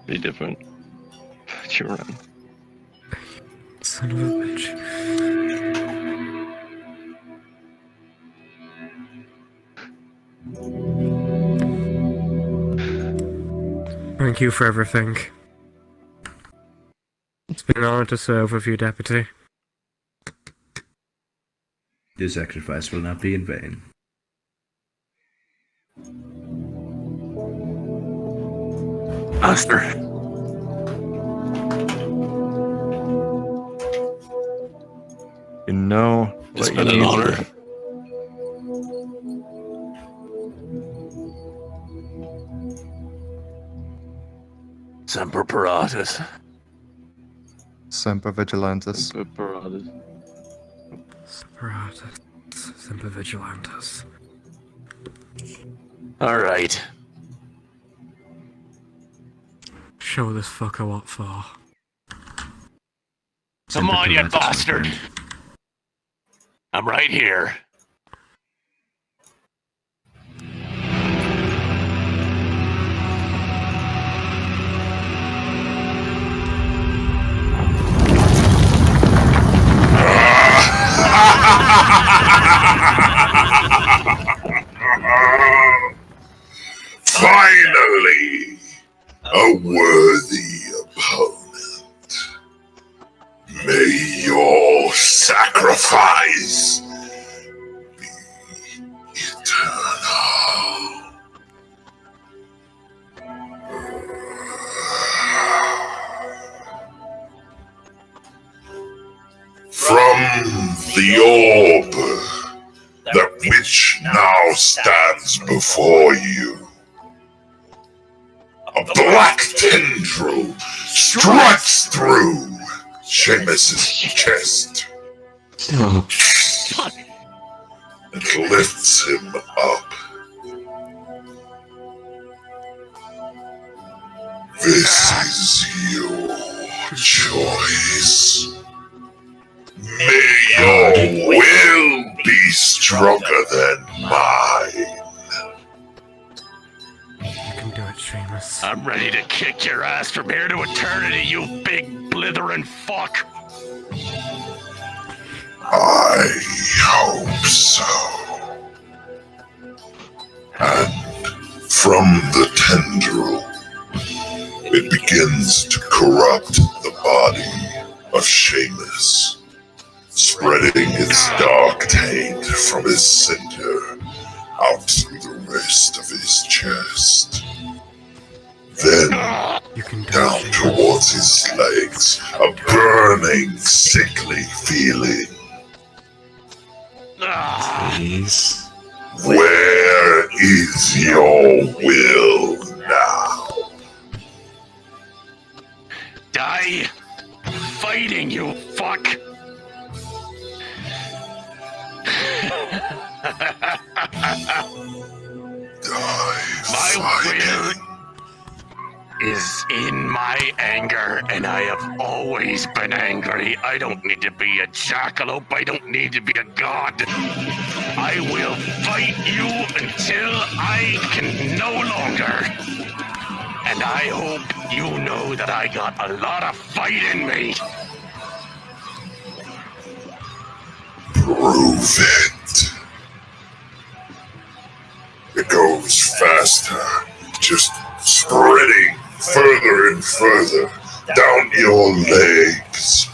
Be different. But you're right. Son of a bitch. Thank you for everything. It's been an honor to serve with you, Deputy. Your sacrifice will not be in vain. Master. You know, It's what been you an need honor. to- Semper Paratus. Semper Vigilantis. Separatus. Semper Vigilantis. Alright. Show this fucker what for. Come Semper on, you Paratus, my bastard. friend. I'm right here. Finally, a worthy opponent. May your sacrifice be eternal. From the orb, that which now stands before you, a black tendril strikes through Seamus's chest. It lifts him up. This is your choice. May your will be stronger than mine. You can do it, Seamus. I'm ready to kick your ass from here to eternity, you big blithering fuck. I hope so. And from the tendril, it begins to corrupt the body of Seamus, spreading its dark taint from his center out through the rest of his chest. Then down towards his legs, a burning, sickly feeling. Please. Where is your will now? Die fighting, you fuck. My will is in my anger, and I have always been angry. I don't need to be a jackalope. I don't need to be a god. I will fight you until I can no longer. And I hope you know that I got a lot of fight in me. Prove it. It goes faster, just spreading further and further down your legs.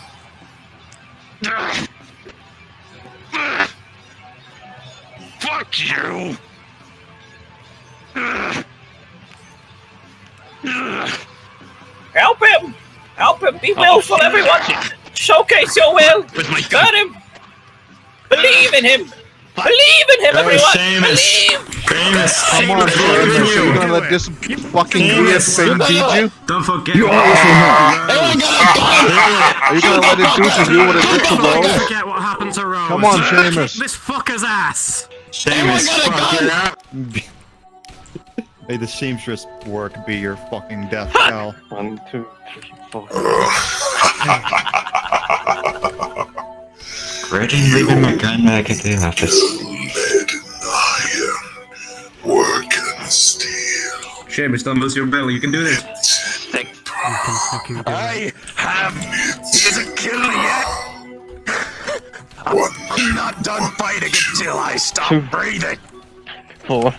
Fuck you! Help him! Help him! Be willful, everyone! Showcase your will! Got him! Believe in him! Believe in him, everyone! Believe! Come on, Seamus. Are you gonna let this fucking weird thing beat you? Don't forget. Are you gonna let it beat you what it did to Rose? Don't forget what happened to Rose. Come on, Seamus. Kick this fucker's ass. Seamus, fuck it up. May the seamstress work be your fucking death knell. 1, 2, 3, 4. Regretting leaving my gun back at the office. Lead and iron, work and steel. Seamus, don't lose your belly. You can do this. I have. He hasn't killed me yet. I'm not done fighting until I stop breathing. 4.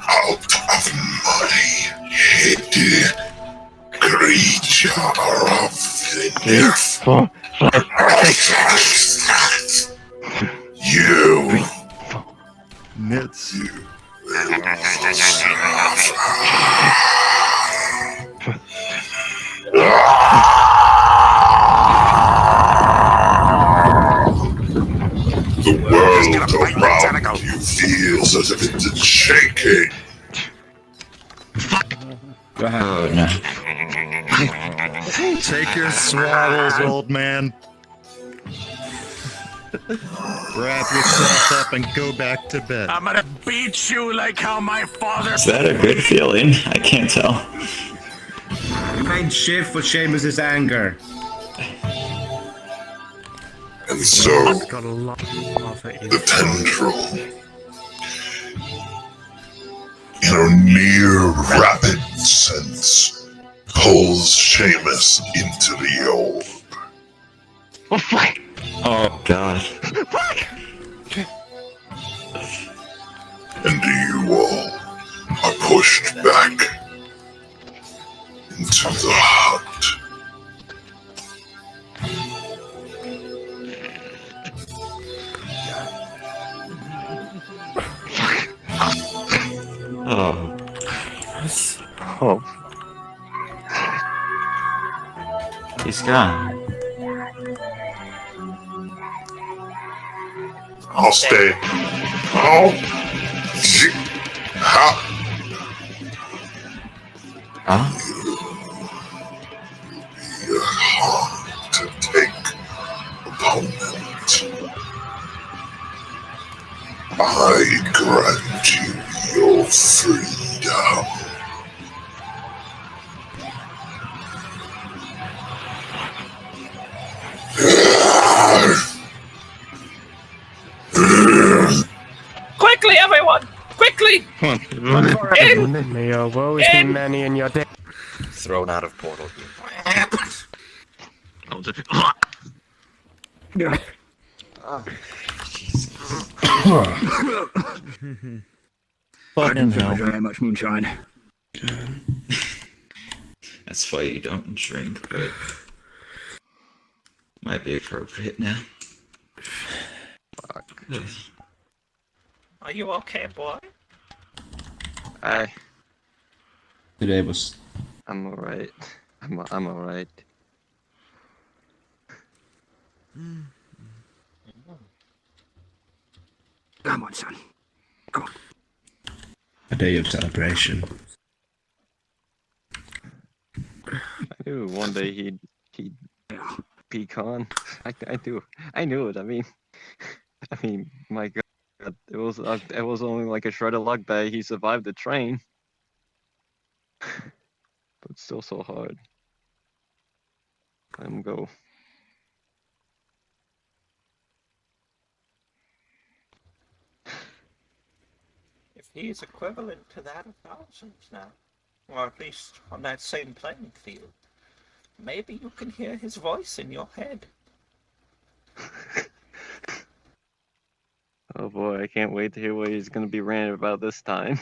Out of my head, creature of the earth. You. Nits. The world around you feels as if it's shaking. Oh no. Take your swallows, old man. Wrap yourself up and go back to bed. I'm gonna beat you like how my father. Is that a good feeling? I can't tell. You made shift for Seamus' anger. And so, the tendril, in a near rapid sense, pulls Seamus into the orb. Oh god. And you all are pushed back into the hut. Oh. Oh. He's gone. I'll stay. Oh. How? Huh? Be hard to take, opponent. I grant you your freedom. quickly! Come on, run In! May your woes be many in your day. Thrown out of portal. I'll just... Fucking hell. Very much moonshine. That's why you don't drink, but might be appropriate now. Fuck. Are you okay, boy? Today was. I'm alright. I'm alright. Come on, son. Go on. A day of celebration. I knew one day he'd pecan. I knew it. I mean, my God, it was only like a shred of luck that he survived the train, but still so hard. Let him go. If he is equivalent to that of thousands now, or at least on that same playing field, maybe you can hear his voice in your head. Oh boy, I can't wait to hear what he's gonna be ranting about this time.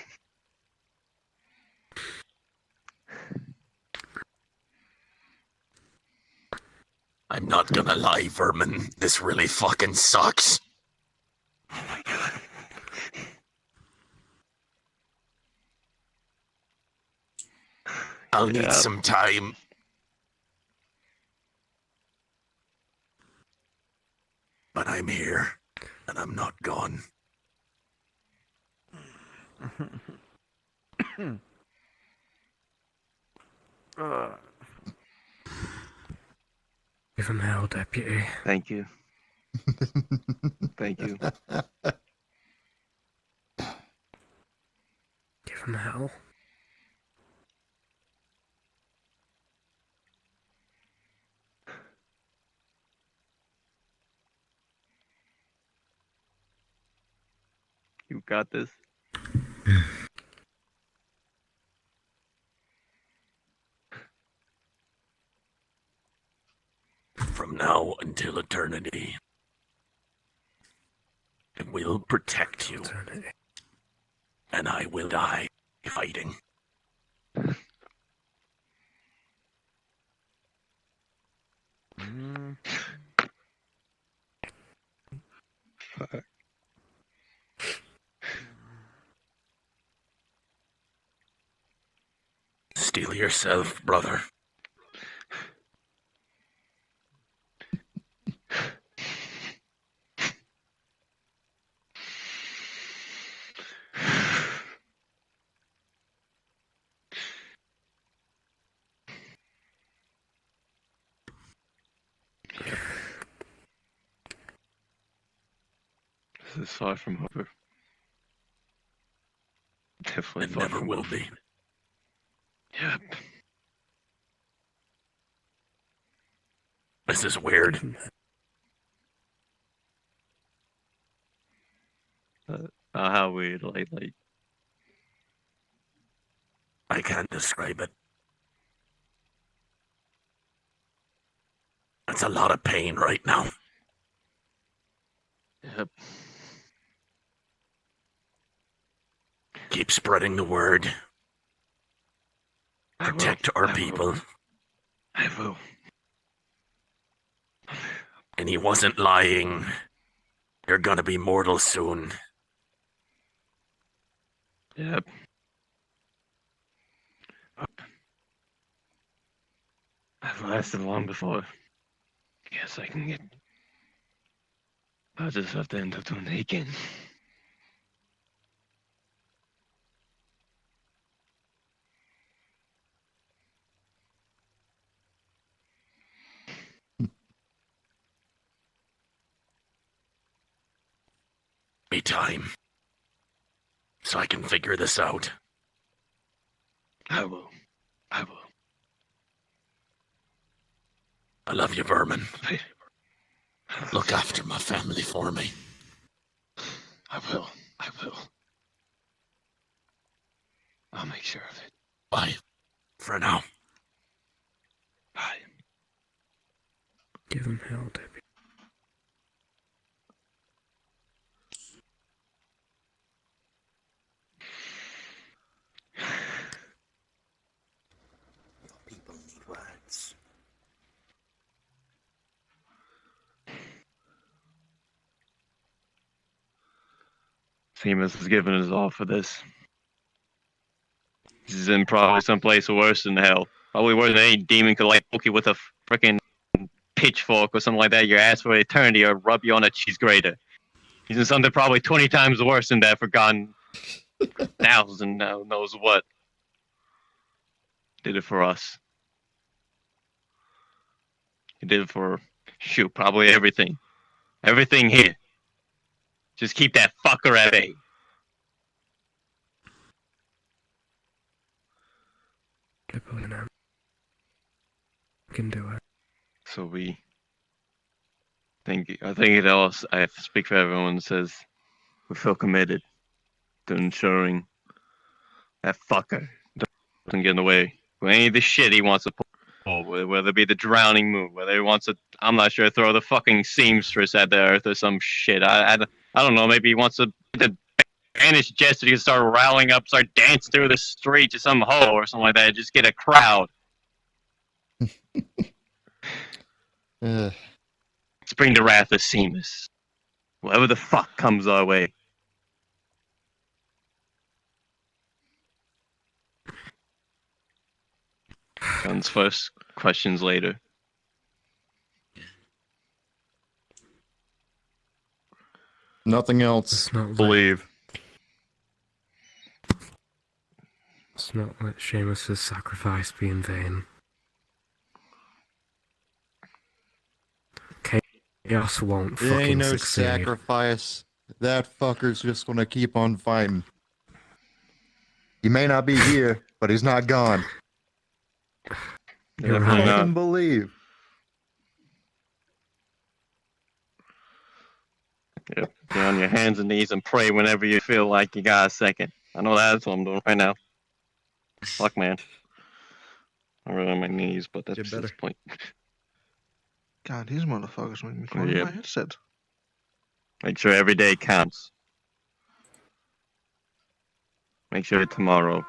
I'm not gonna lie, Vermin. This really fucking sucks. Oh my God. I'll need some time. But I'm here, and I'm not gone. Give him hell, deputy. Thank you. Thank you. Give him hell. You got this. From now until eternity, I will protect you. And I will die fighting. Fuck. Steel yourself, brother. This is far from over. Definitely It far never from will over. be. Yep. This is weird. How weird, like. I can't describe it. That's a lot of pain right now. Yep. Keep spreading the word. Protect our people. I will. And he wasn't lying. You're gonna be mortal soon. Yep. I've lasted long before. Guess I can get. I'll just have to end up doing it again. Be time. So I can figure this out. I will. I will. I love you, Vermin. Look after my family for me. I will. I will. I'll make sure of it. Bye. For now. Bye. Give him hell, Debbie. People need words. Seamus has given us all for this. He's in probably someplace worse than hell. Probably worse than any demon could like poke you with a freaking pitchfork or something like that. Your ass for eternity, or rub you on a cheese grater. He's in something probably 20 times worse than that for God thousand knows what. Did it for us. He did it for probably everything. Everything here. Just keep that fucker at bay. I can do it. So I think it else. I have to speak for everyone. Says we feel committed to ensuring that fucker doesn't get in the way with any of the shit he wants to pull. Whether it be the drowning moon, whether he wants to, I'm not sure, throw the fucking seamstress at the earth or some shit. I don't know. Maybe he wants to banish Jester to start rallying up, start dancing through the street to some hoe or something like that. Just get a crowd. Let's bring the wrath of Seamus. Whatever the fuck comes our way. Guns first, questions later. Nothing else. Believe. Let's not let Seamus' sacrifice be in vain. Chaos won't There fucking ain't no succeed. sacrifice. That fucker's just gonna keep on fighting. He may not be here, but he's not gone. You're I right. can believe. Yep. Get on your hands and knees and pray whenever you feel like you got a second. I know that's what I'm doing right now. Fuck, man. I'm really on my knees, but that's the point. God, these motherfuckers make me call my headset. Make sure every day counts. Make sure tomorrow.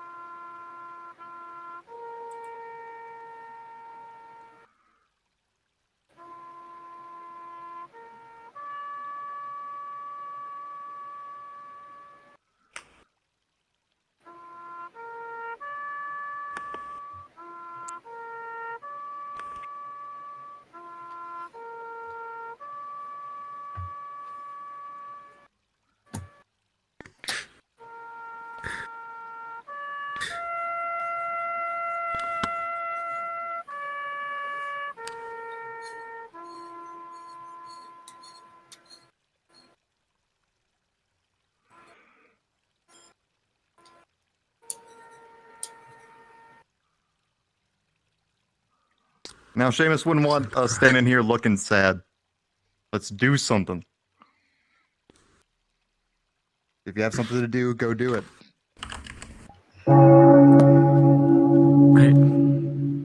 Now, Seamus wouldn't want us standing here looking sad. Let's do something. If you have something to do, go do it.